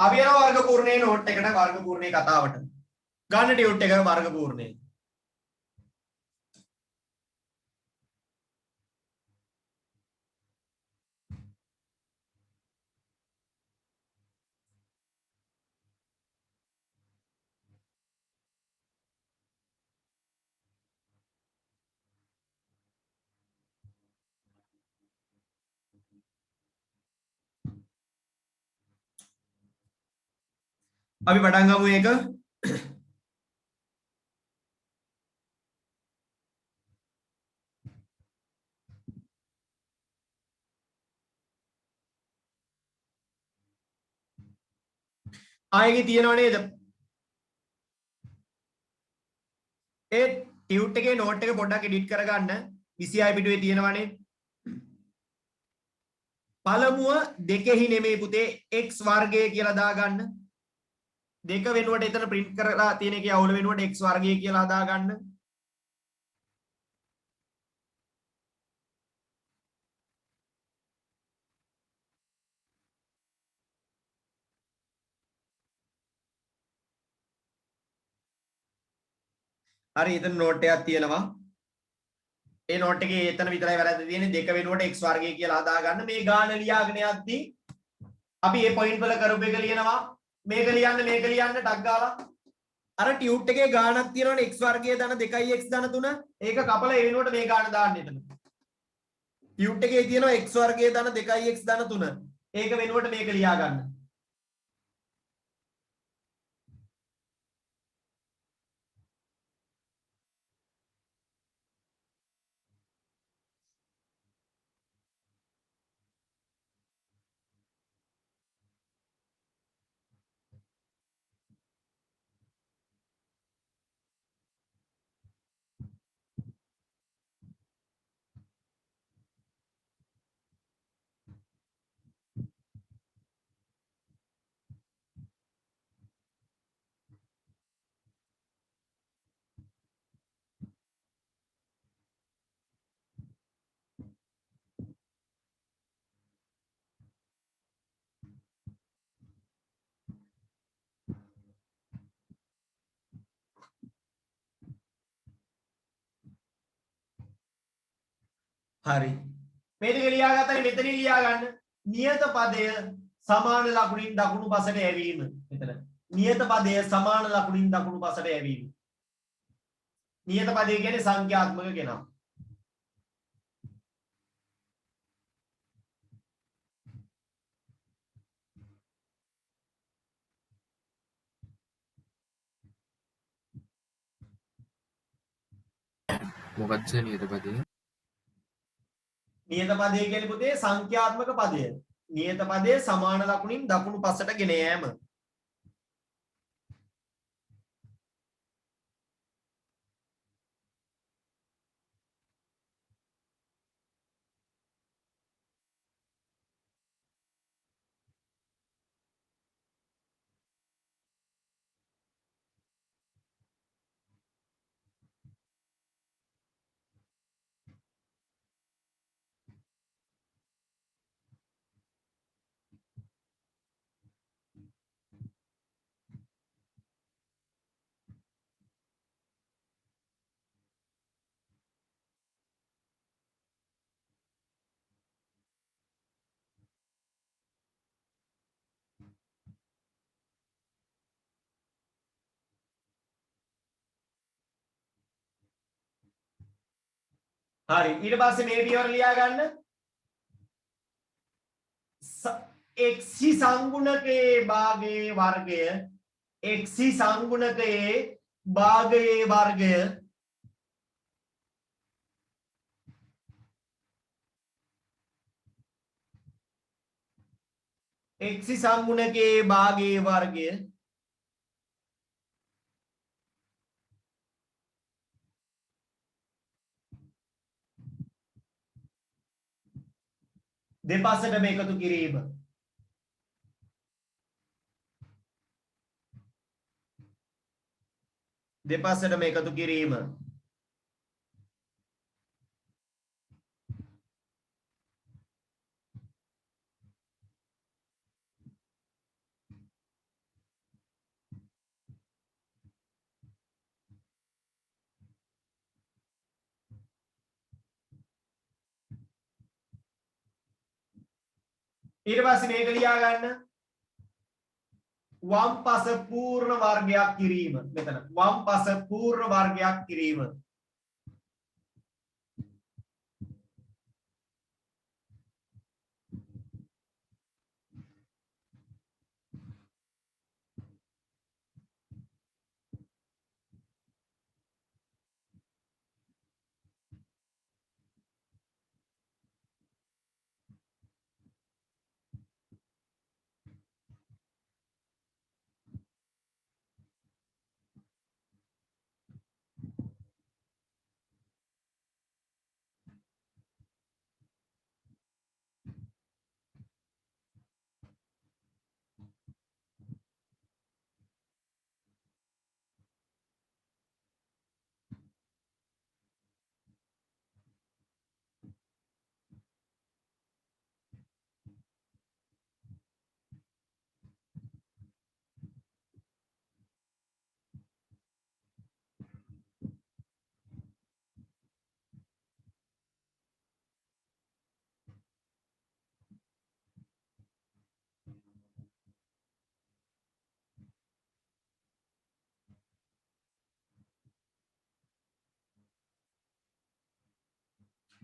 අපි යනවා වර්ග පූර්ණයේ නෝට් එකට වර්ග පූර්ණයේ කතාවට. ගන්න ටියුට් එක වර්ග පූර්ණයේ. අපි පටන් ගමු ඒක. ආයෙත් තියනව නේද? ඒ ටියුට් එකේ නෝට් එක පොඩ්ඩක් එඩිට් කරගන්න. 26 පිටුවේ තියෙනවනේ. පළමුව දෙකෙහි නෙමෙයි පුතේ x වර්ගය කියලා දාගන්න. දෙක වෙනුවට එතන print කරලා තියෙන එකේ අවුල වෙනුවට x වර්ගය කියලා දාගන්න. හරි එතන නෝට් එකක් තියෙනවා. ඒ නෝට් එකේ එතන විතරයි වැරද්ද තියෙන්නේ. දෙක වෙනුවට x වර්ගය කියලා හදාගන්න. මේ ගාන ලියාගෙන යද්දී අපි මේ පොයින්ට් වල කරපු එක ලියනවා. මේක ලියන්න ටක් ගාලා. අර ටියුට් එකේ ගානක් තියෙනවනේ x වර්ගය ධන 2x ධන 3. ඒක කපලා ඒ වෙනුවට මේ ගාන දාන්න එතන. ටියුට් එකේ තියෙනවා x වර්ගය ධන 2x ධන 3. ඒක වෙනුවට මේක ලියා ගන්න. හරි මේ දෙක ලියාගත්තනේ මෙතනින් ලියා ගන්න නියත පදය සමාන ලකුණින් දකුණු පසට යැවීම මෙතන නියත පදය සමාන ලකුණින් දකුණු පසට යැවීම නියත පදය කියන්නේ සංඛ්‍යාත්මක කෙනා මොකක්ද නියත පදේ? නියත පදය කියන්නේ පුතේ සංඛ්‍යාත්මක පදය. නියත පදයේ සමාන ලකුණින් දකුණු පසට ගෙන යෑම. හරි ඊට පස්සේ මේ පියවර ලියා ගන්න x සංගුණකයේ භාගයේ වර්ගය x සංගුණකයේ භාගයේ වර්ගය x සංගුණකයේ භාගයේ වර්ගය දෙපසටම එකතු කිරීම. දෙපසටම එකතු කිරීම. ඊට පස්සේ මේක ලියා ගන්න. වම් පස පූර්ණ වර්ගයක් කිරීම. මෙතන වම් පස පූර්ණ වර්ගයක් කිරීම.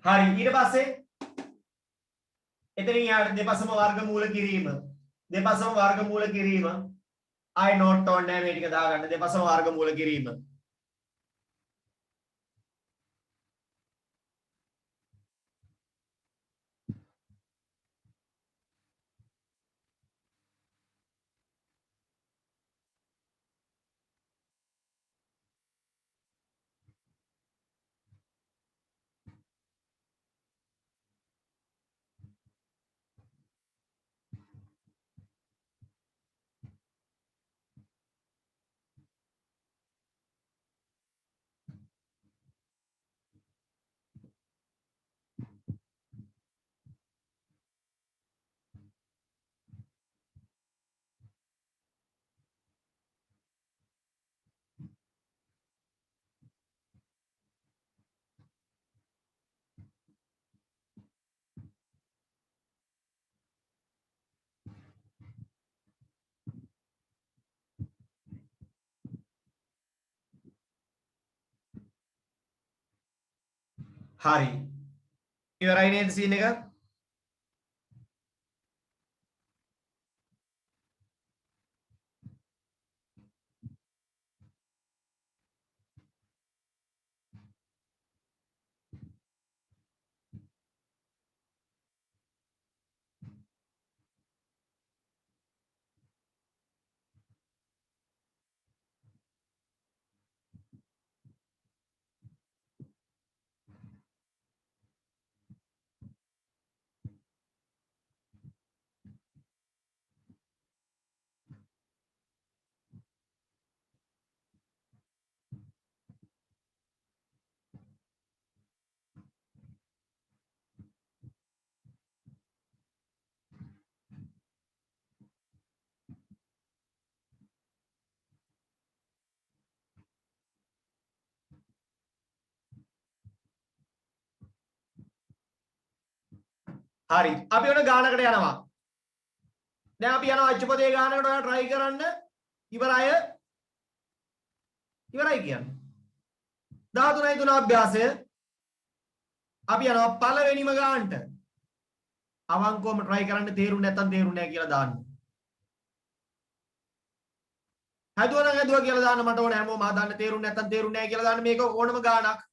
හරි ඊට පස්සේ එතනින් යාට දෙපසම වර්ගමූල කිරීම. දෙපසම වර්ගමූල කිරීම. ආයි නෝට් ඕනේ නැහැ මේ ටික දාගන්න. දෙපසම වර්ගමූල කිරීම. හරි ඉවරයි නේද සීන් එක? හරි අපි ඔන්න ගානකට යනවා. දැන් අපි යනවා අච්චුපදේ ගානකට. ඔයා try කරන්න. ඉවරයි. ඉවරයි කියන්නේ. 13යි 3 අභ්‍යාසය. අපි යනවා පළවෙනිම ගානට. අවංකවම try කරන්න තේරුන්නේ නැත්නම් තේරුන්නේ නැහැ කියලා දාන්න. හැදුවා නම් හැදුවා කියලා දාන්න. මට ඕනේ හැමෝම හදන්න. තේරුන්නේ නැත්නම් තේරුන්නේ නැහැ කියලා දාන්න. මේක ඕනම ගානක්.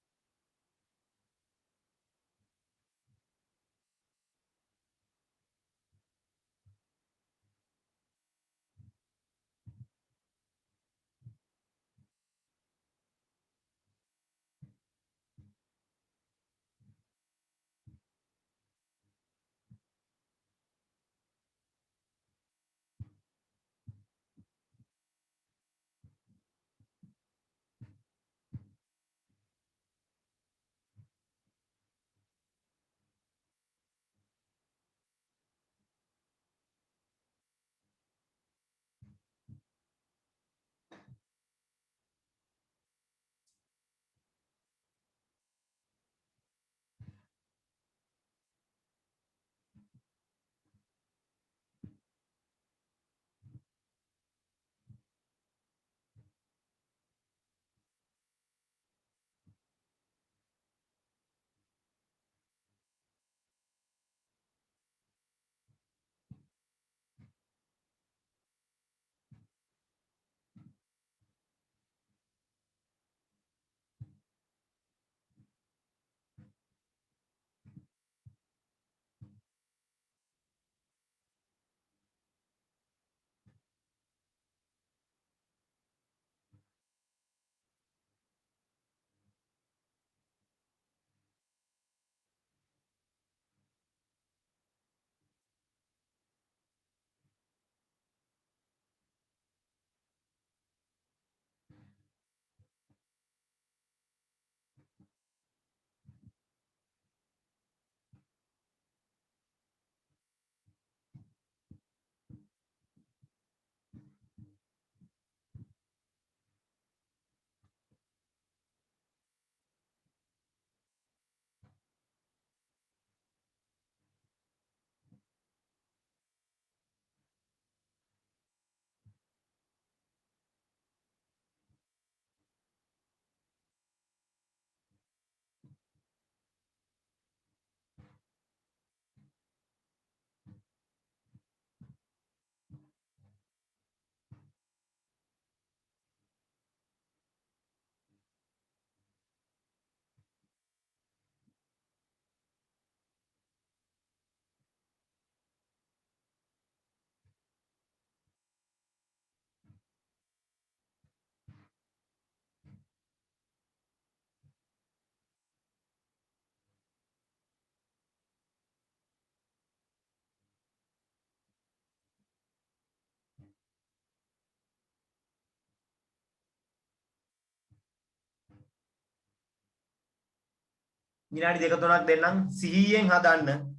විනාඩි දෙක තුනක් දෙන්නම් සිහියෙන් හදන්න.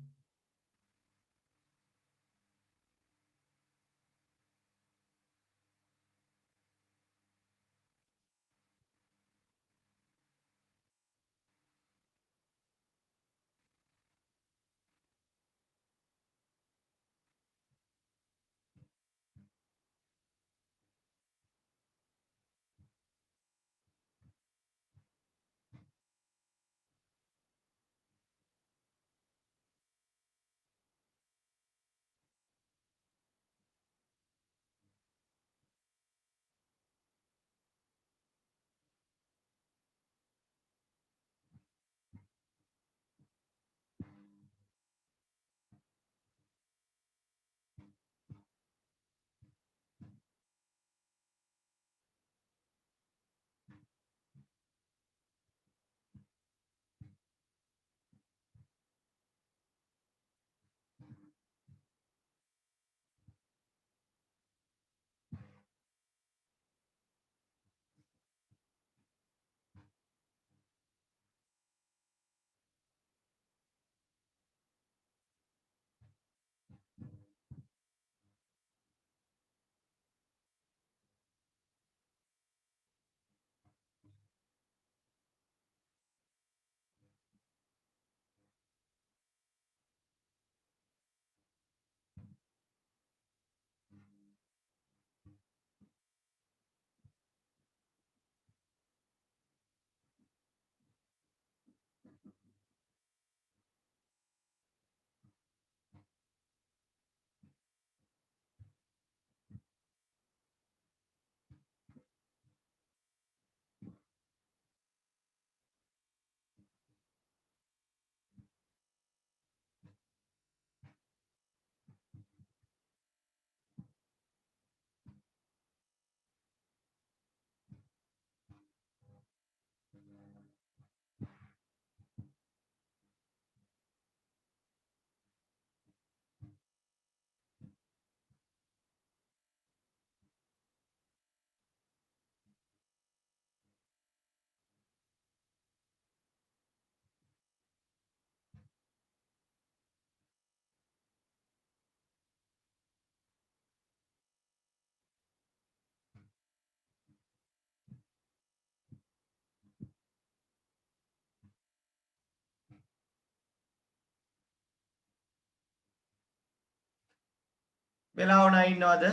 වෙලාව ණය ඉන්නවද?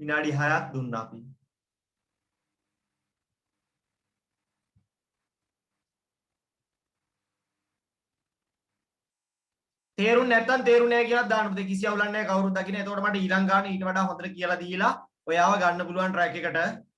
විනාඩි 6ක් දුන්නා අපි. තේරුම් නැත්නම් තේරුනේ නැහැ කියලා දාන්න. පුතේ කිසි අවුලක් නැහැ කවුරුත් දකින්න. එතකොට මට ඊළඟ ගාන ඊට වඩා හොඳට කියලා දීලා ඔයාව ගන්න පුළුවන් ට්‍රැක් එකට.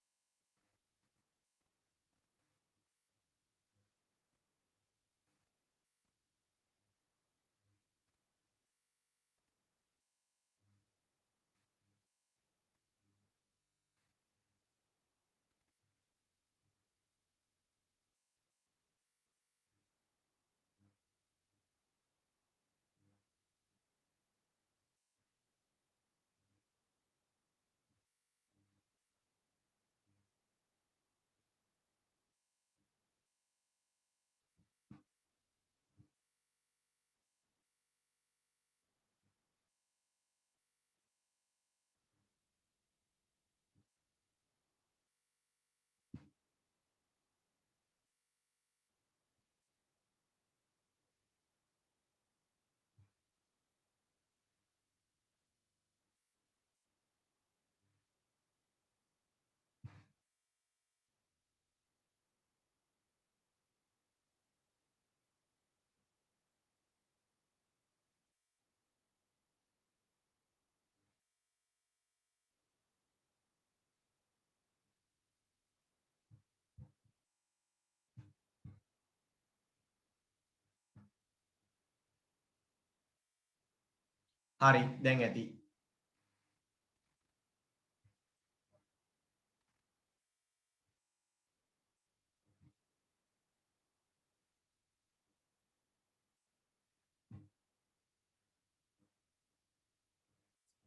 හරි දැන් ඇති.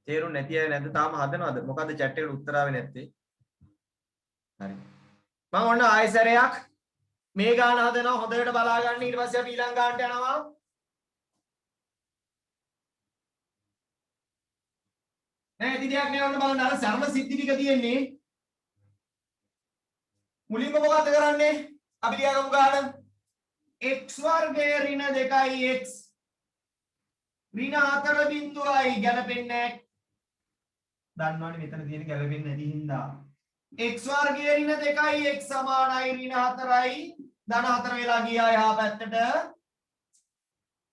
තේරුම් නැති අය නැද්ද? තාම හදනවද? මොකද්ද chat එකට උත්තර ආවේ නැත්තේ? හරි. මම ඔන්න ආයෙසරයක් මේ ගාන හදනවා හොඳට බලා ගන්න ඊට පස්සේ අපි ඊළඟ ගානට යනවා නෑ ඉතින් දෙයක් නෑ ඔන්න බලන්න අර සරල සිද්ධි ටික තියෙන්නේ මුලින්ම මොකද කරන්නේ අපි ලියගමු ගාන x වර්ගය ඍණ 2යි x ඍණ 4 බිංදුවයි ගැලපෙන්නේ දන්නවනේ මෙතන තියෙන ගැලපෙන්නේ නැති හින්දා x වර්ගය ඍණ 2යි x සමානයි ඍණ 4යි ධන 4 වෙලා ගියා එහා පැත්තට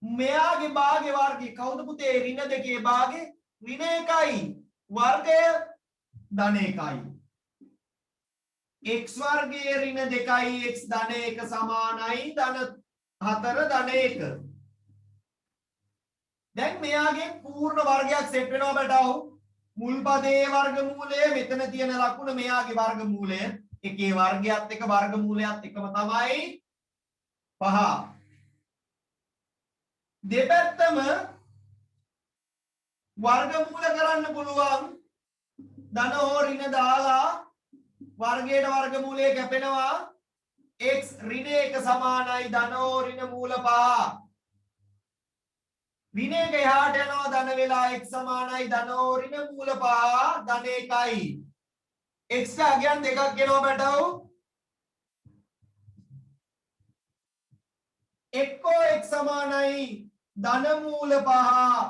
මෙයාගේ භාගේ වර්ගය කවුද පුතේ ඍණ 2 භාගේ ඍණ 1යි වර්ගය ධන 1යි x වර්ගයේ ඍණ 2යි x ධන 1 සමානයි ධන 4 ධන 1 දැන් මෙයාගේ පූර්ණ වර්ගයක් සෙට් වෙනවා බටව මුල් පදයේ වර්ගමූලය මෙතන තියෙන ලකුණ මෙයාගේ වර්ගමූලය එකේ වර්ගයත් එක වර්ගමූලයත් එකම තමයි 5 දෙපැත්තම වර්ගමූල කරන්න පුළුවන් ධන හෝ ඍණ දාලා වර්ගයට වර්ගමූලය කැපෙනවා x ඍණ 1 සමානයි ධන හෝ ඍණ මූල 5 ඍණ 1 එහාට යනවා ධන වෙලා x සමානයි ධන හෝ ඍණ මූල 5 ධන 1යි x අගයන් දෙකක් එනවා බටව එක්කෝ x සමානයි ධන මූල 5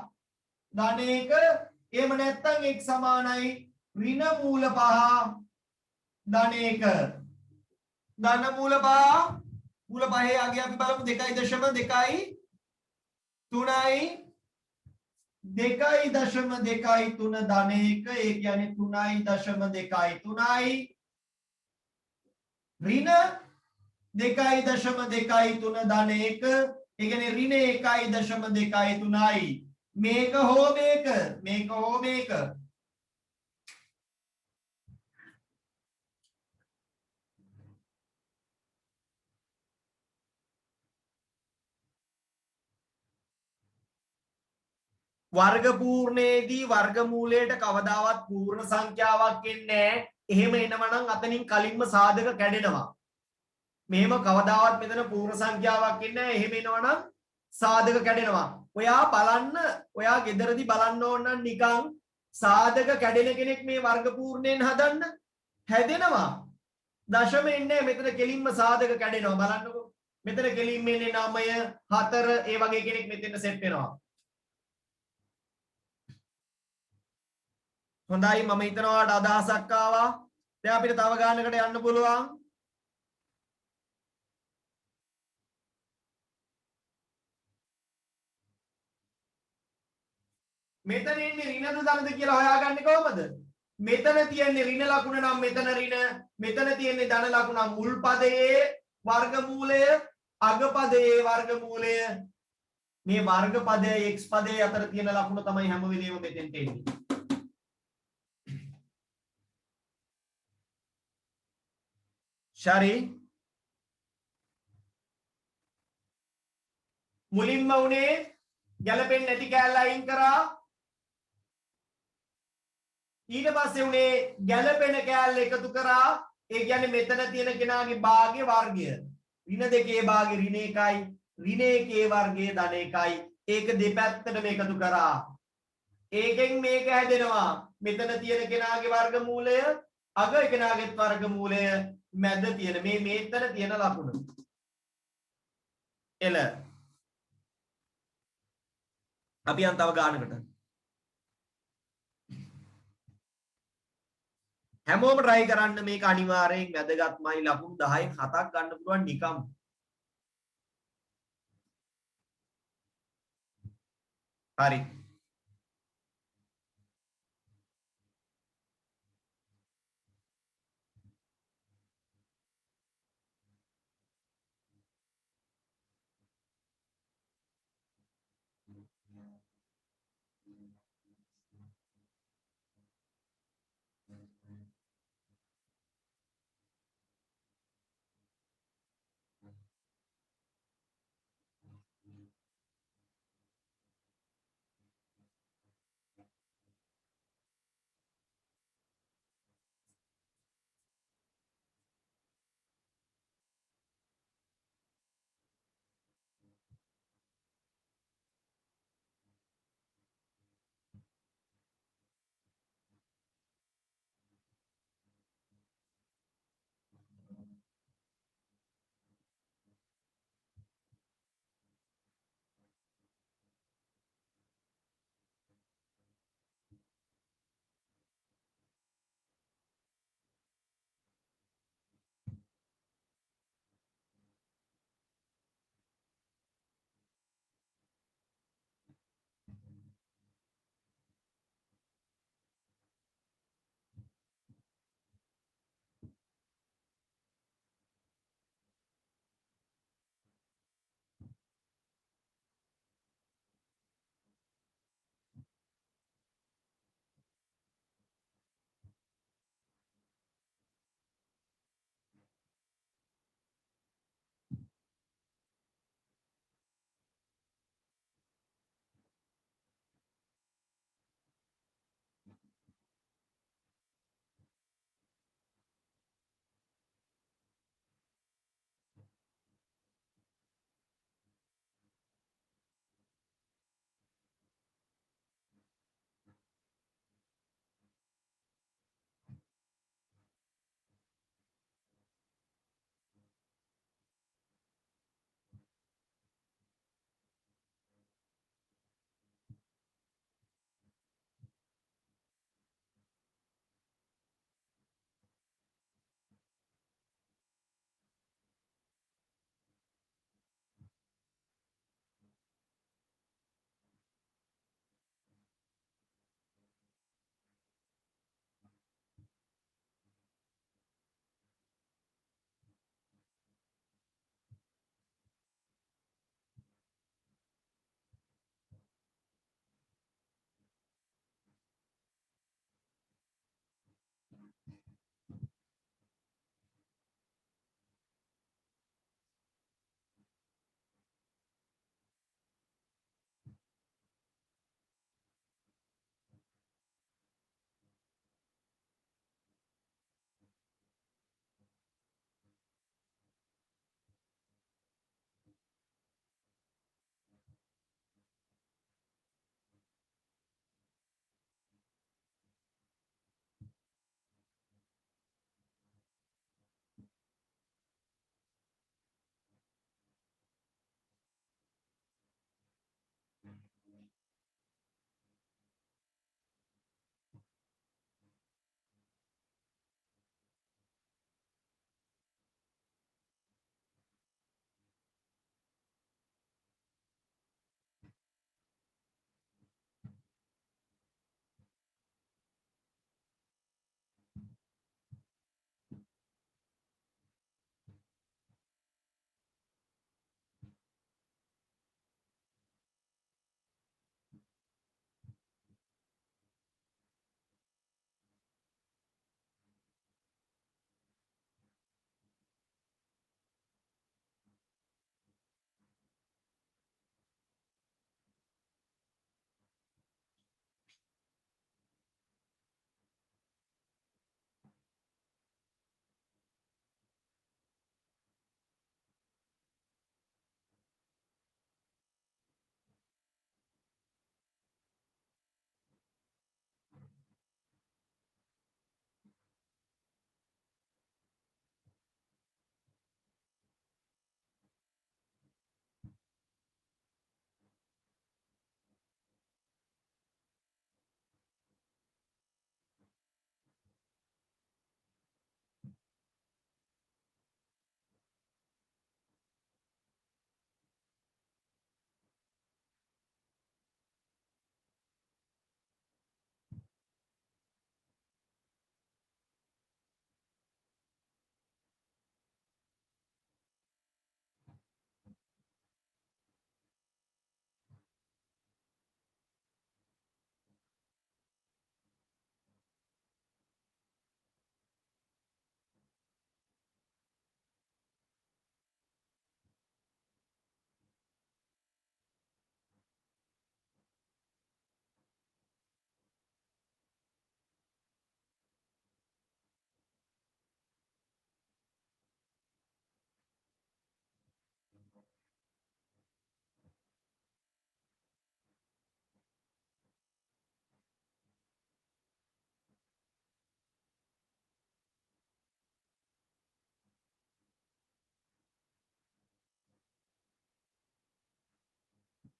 ධන 1 එහෙම නැත්නම් x සමානයි ඍණ මූල 5 ධන 1 ධන මූල 5 මූල 5 අගය අපි බලමු 2.2 3යි 2.23 ධන 1 ඒ කියන්නේ 3.23 3යි ඍණ 2.23 ධන 1 ඒ කියන්නේ ඍණ 1.23යි මේක හෝ මේක වර්ග පූර්ණයේදී වර්ගමූලයට කවදාවත් පූර්ණ සංඛ්‍යාවක් එන්නේ නැහැ. එහෙම එනවනම් අතනින් කලින්ම සාධක කැඩෙනවා. මෙහෙම කවදාවත් මෙතන පූර්ණ සංඛ්‍යාවක් එන්නේ නැහැ. එහෙම එනවනම් සාධක කැඩෙනවා. ඔයා බලන්න, ඔයා ගෙදරදී බලන්න ඕන නම් නිකන් සාධක කැඩෙන කෙනෙක් මේ වර්ග පූර්ණයෙන් හදන්න හැදෙනවා. දශම එන්නේ මෙතන කෙලින්ම සාධක කැඩෙනවා. බලන්නකෝ. මෙතන කෙලින්ම එන්නේ 9 4 ඒ වගේ කෙනෙක් මෙතෙන් සෙට් වෙනවා. හොඳයි මම හිතනවා ඔයාලට අදහසක් ආවා. දැන් අපිට තව ගානකට යන්න පුළුවන්. මෙතන ඉන්නේ ඍණද ධනද කියලා හොයාගන්නේ කොහමද? මෙතන තියෙන්නේ ඍණ ලකුණ නම් මෙතන ඍණ, මෙතන තියෙන්නේ ධන ලකුණ නම් මුල් පදයේ වර්ගමූලය, අග පදයේ වර්ගමූලය. මේ වර්ග පදයේ x පදයේ අතර තියෙන ලකුණ තමයි හැම වෙලේම මෙතෙන්ට එන්නේ. ශරි මුලින්ම උනේ ගැලපෙන්නේ නැති කෑල්ල අයින් කරා ඊට පස්සේ උනේ ගැලපෙන කෑල්ල එකතු කරා ඒ කියන්නේ මෙතන තියෙන කෙනාගේ භාගයේ වර්ගය ඍණ දෙකේ භාගය ඍණ 1යි ඍණ 1 වර්ගයේ ධන 1යි ඒක දෙපැත්තටම එකතු කරා ඒකෙන් මේක හැදෙනවා මෙතන තියෙන කෙනාගේ වර්ගමූලය අග කෙනාගේ වර්ගමූලය මැද තියෙන මේ මෙතන තියෙන ලකුණ එල අපි යන් තව ගානකට හැමෝම try කරන්න මේක අනිවාර්යෙන් වැදගත්මයි ලකුණු 10න් 7ක් ගන්න පුළුවන් නිකම් හරි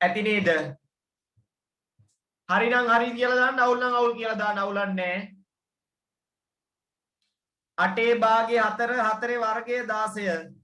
ඇති නේද? හරි නම් හරි කියලා දාන්න, අවුල් නම් අවුල් කියලා දාන්න, අවුලක් නැහැ. 8 භාගයේ 4 4 වර්ගයේ 16.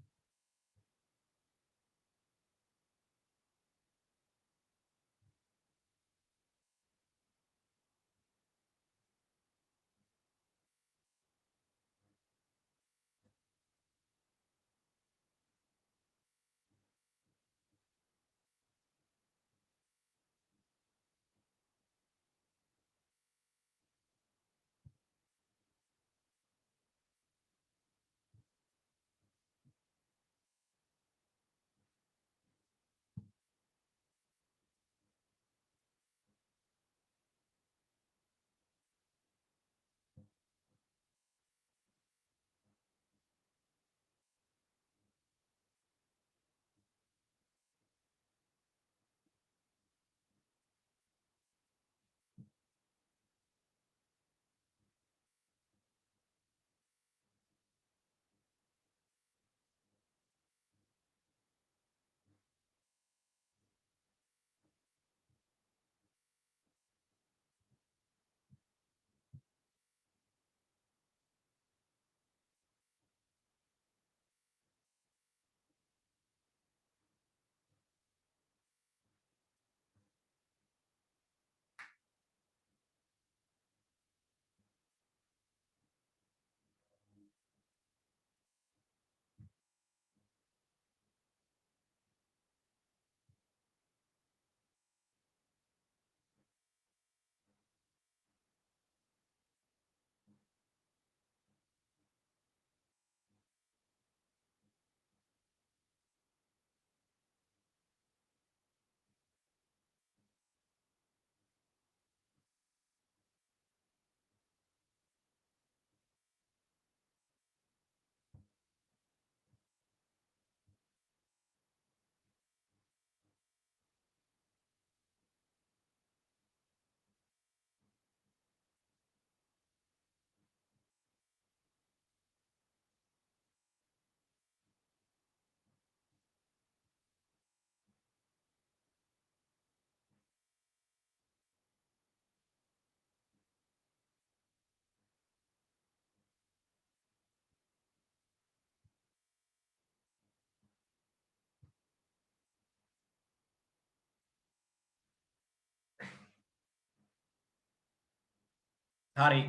හරි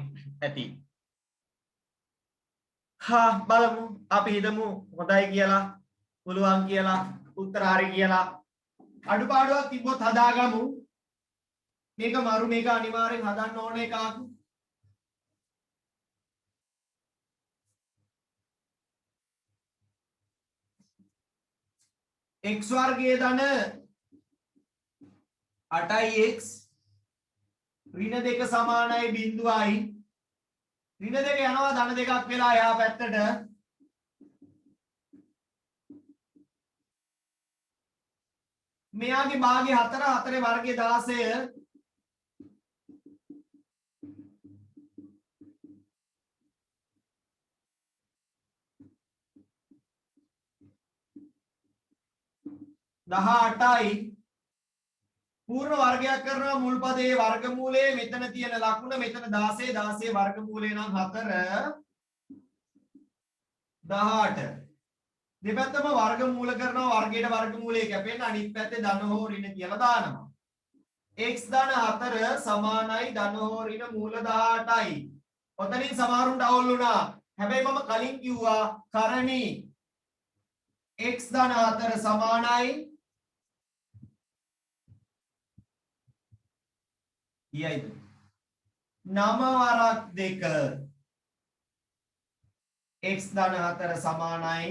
ඇති. බලමු අපි හිතමු හොඳයි කියලා, පුළුවන් කියලා, උත්තර හරි කියලා. අඩුපාඩුවක් තිබ්බොත් හදාගමු. මේක මරු, මේක අනිවාර්යෙන් හදන්න ඕන එකක්. x වර්ගයේ ධන 8x ඍණ 2 සමානයි 0යි. ඍණ 2 යනවා ධන 2ක් වෙලා එහා පැත්තට. මෙයාගේ භාගය 4 4 වර්ගය 16. දහඅටයි පූර්ණ වර්ගයක් කරනවා. මුල් පදයේ වර්ගමූලයේ මෙතන තියෙන ලකුණ මෙතන 16 16 වර්ගමූලය නම් 4 18. දෙපැත්තම වර්ගමූල කරනවා. වර්ගයට වර්ගමූලය කැපෙන්න අනිත් පැත්තේ ධන හෝ ඍණ කියලා දානවා. x ධන 4 සමානයි ධන හෝ ඍණ මූල 18යි. ඔතනින් සමහරුන්ට අවුල් වුණා. හැබැයි මම කලින් කිව්වා කරණි x ධන 4 සමානයි ඊයිද 9 වරක් 2. x ධන 4 සමානයි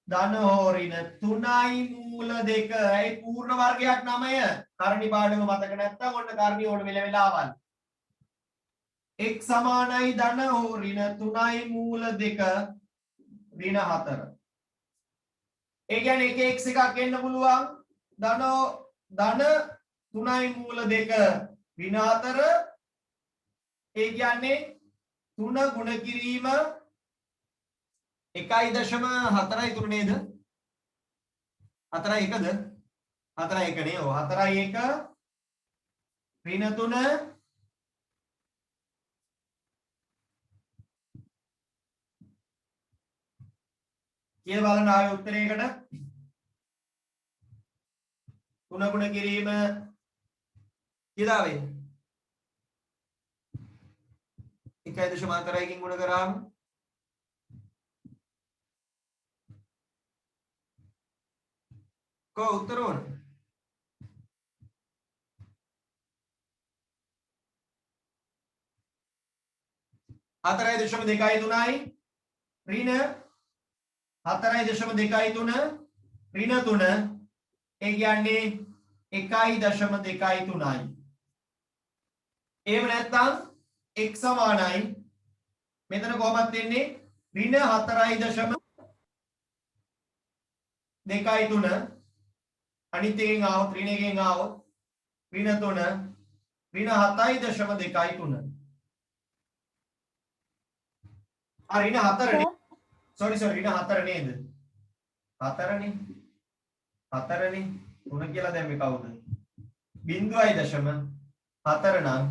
ධන හෝ ඍණ 3යි මූල 2. ඒ පූර්ණ වර්ගයක් 9. කරණි පාඩම මතක නැත්නම් ඔන්න කරණි ඕන වෙලාවල්. x සමානයි ධන හෝ ඍණ 3යි මූල 2 ඍණ 4. ඒ කියන්නේ එක x එකක් එන්න පුළුවන්. ධන 3යි මූල 2 ඍණ 4. ඒ කියන්නේ 3 ගුණ කිරීම 1.4 නේද? 4 1ද? 4 1 නේ. ඔව් 4 1 ඍණ 3 කියලා බලන්න ආයේ උත්තරයකට 3 ගුණ කිරීම කියලා වෙයි 1.4 කින් ගුණ කරාම को उत्तर ඕන 4.23යි ඍණ 4.23 ඍණ 3 ඒ කියන්නේ 1.23යි එහෙම නැත්නම් x සමානයි මෙතන කොහොමද වෙන්නේ ඍණ 4.23 අනිත් එකෙන් ආවොත් ඍණ එකෙන් ආවොත් ඍණ 3 ඍණ 7.23 ඍණ 4 නේ sorry ඍණ 4 නේද 4 නේ 4 නේ 3 කියලා දැම්මේ කවුද බිංදුවයි දශම 4 නම්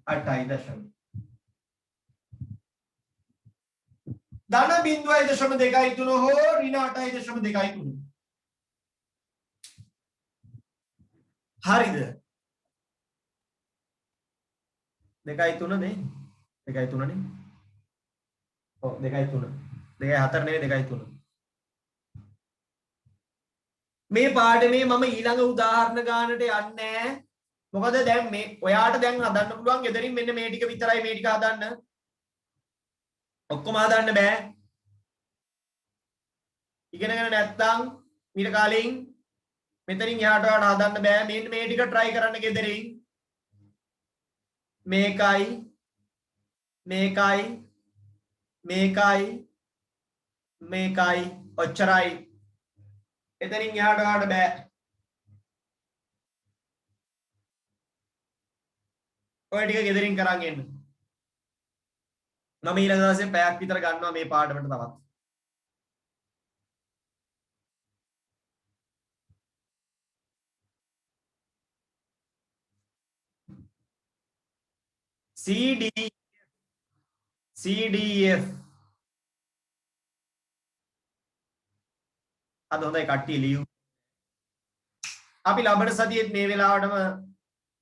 8යි දශම ධන බිංදුවයි දශම 2.3 හෝ ඍණ 8.23 හරිද 2.3 නේ 2.3 නේ ඔව් 2.3 2.4 නෙවෙයි 2.3 මේ පාඩමේ මම ඊළඟ උදාහරණ ගන්නට යන්නේ මොකද දැන් මේ ඔයාට දැන් හදන්න පුළුවන් ගෙදරින් මෙන්න මේ ටික විතරයි මේ ටික හදන්න ඔක්කොම හදන්න බෑ ඉගෙනගෙන නැත්තම් ඊට කලින් මෙතනින් එහාට ඔයාට හදන්න බෑ මෙන්න මේ ටික try කරන්න ගෙදරින් මේකයි මේකයි මේකයි මේකයි ඔච්චරයි එතනින් එහාට ඔයාට බෑ ඔය ටික ගෙදරින් කරන් එන්න මම ඊළඟ දවසේ පැයක් විතර ගන්නවා මේ පාඩමට තවත් CDF අද හොඳයි කට්ටිය ලියු අපි ලබන සතියේත් මේ වෙලාවටම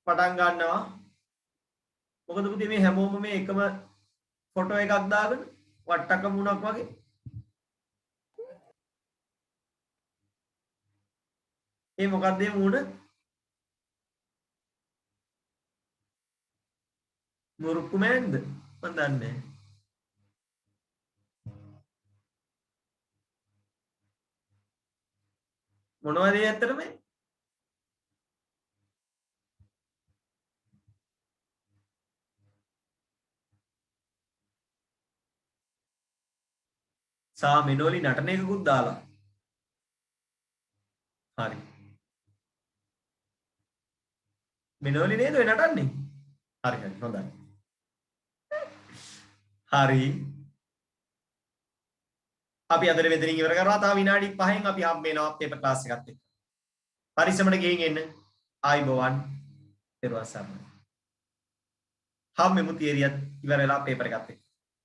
පටන් ගන්නවා මොකද පුතේ මේ හැමෝම මේ එකම ෆොටෝ එකක් දාගෙන වට්ටක මුණක් වගේ ඒ මොකක්ද මේ මුණ මුරුක්කු මෑන්ද මන් දන්නේ මොනවද ඒ ඇත්තටම සා මෙනෝලි නටන එකකුත් දාලා හරි මෙනෝලි නේද ඔය නටන්නේ හරි හරි හොඳයි හරි අපි අද මෙතනින් ඉවර කරනවා තව විනාඩි 5න් අපි හම්බ වෙනවා පේපර් ක්ලාස් එකත් එක්ක පරිස්සමට ගෙයින් එන්න ආයිබෝවන් පෙරවස් සරණයි හම්බෙමු තියරියත් ඉවර වෙලා පේපර් එකත් එක්ක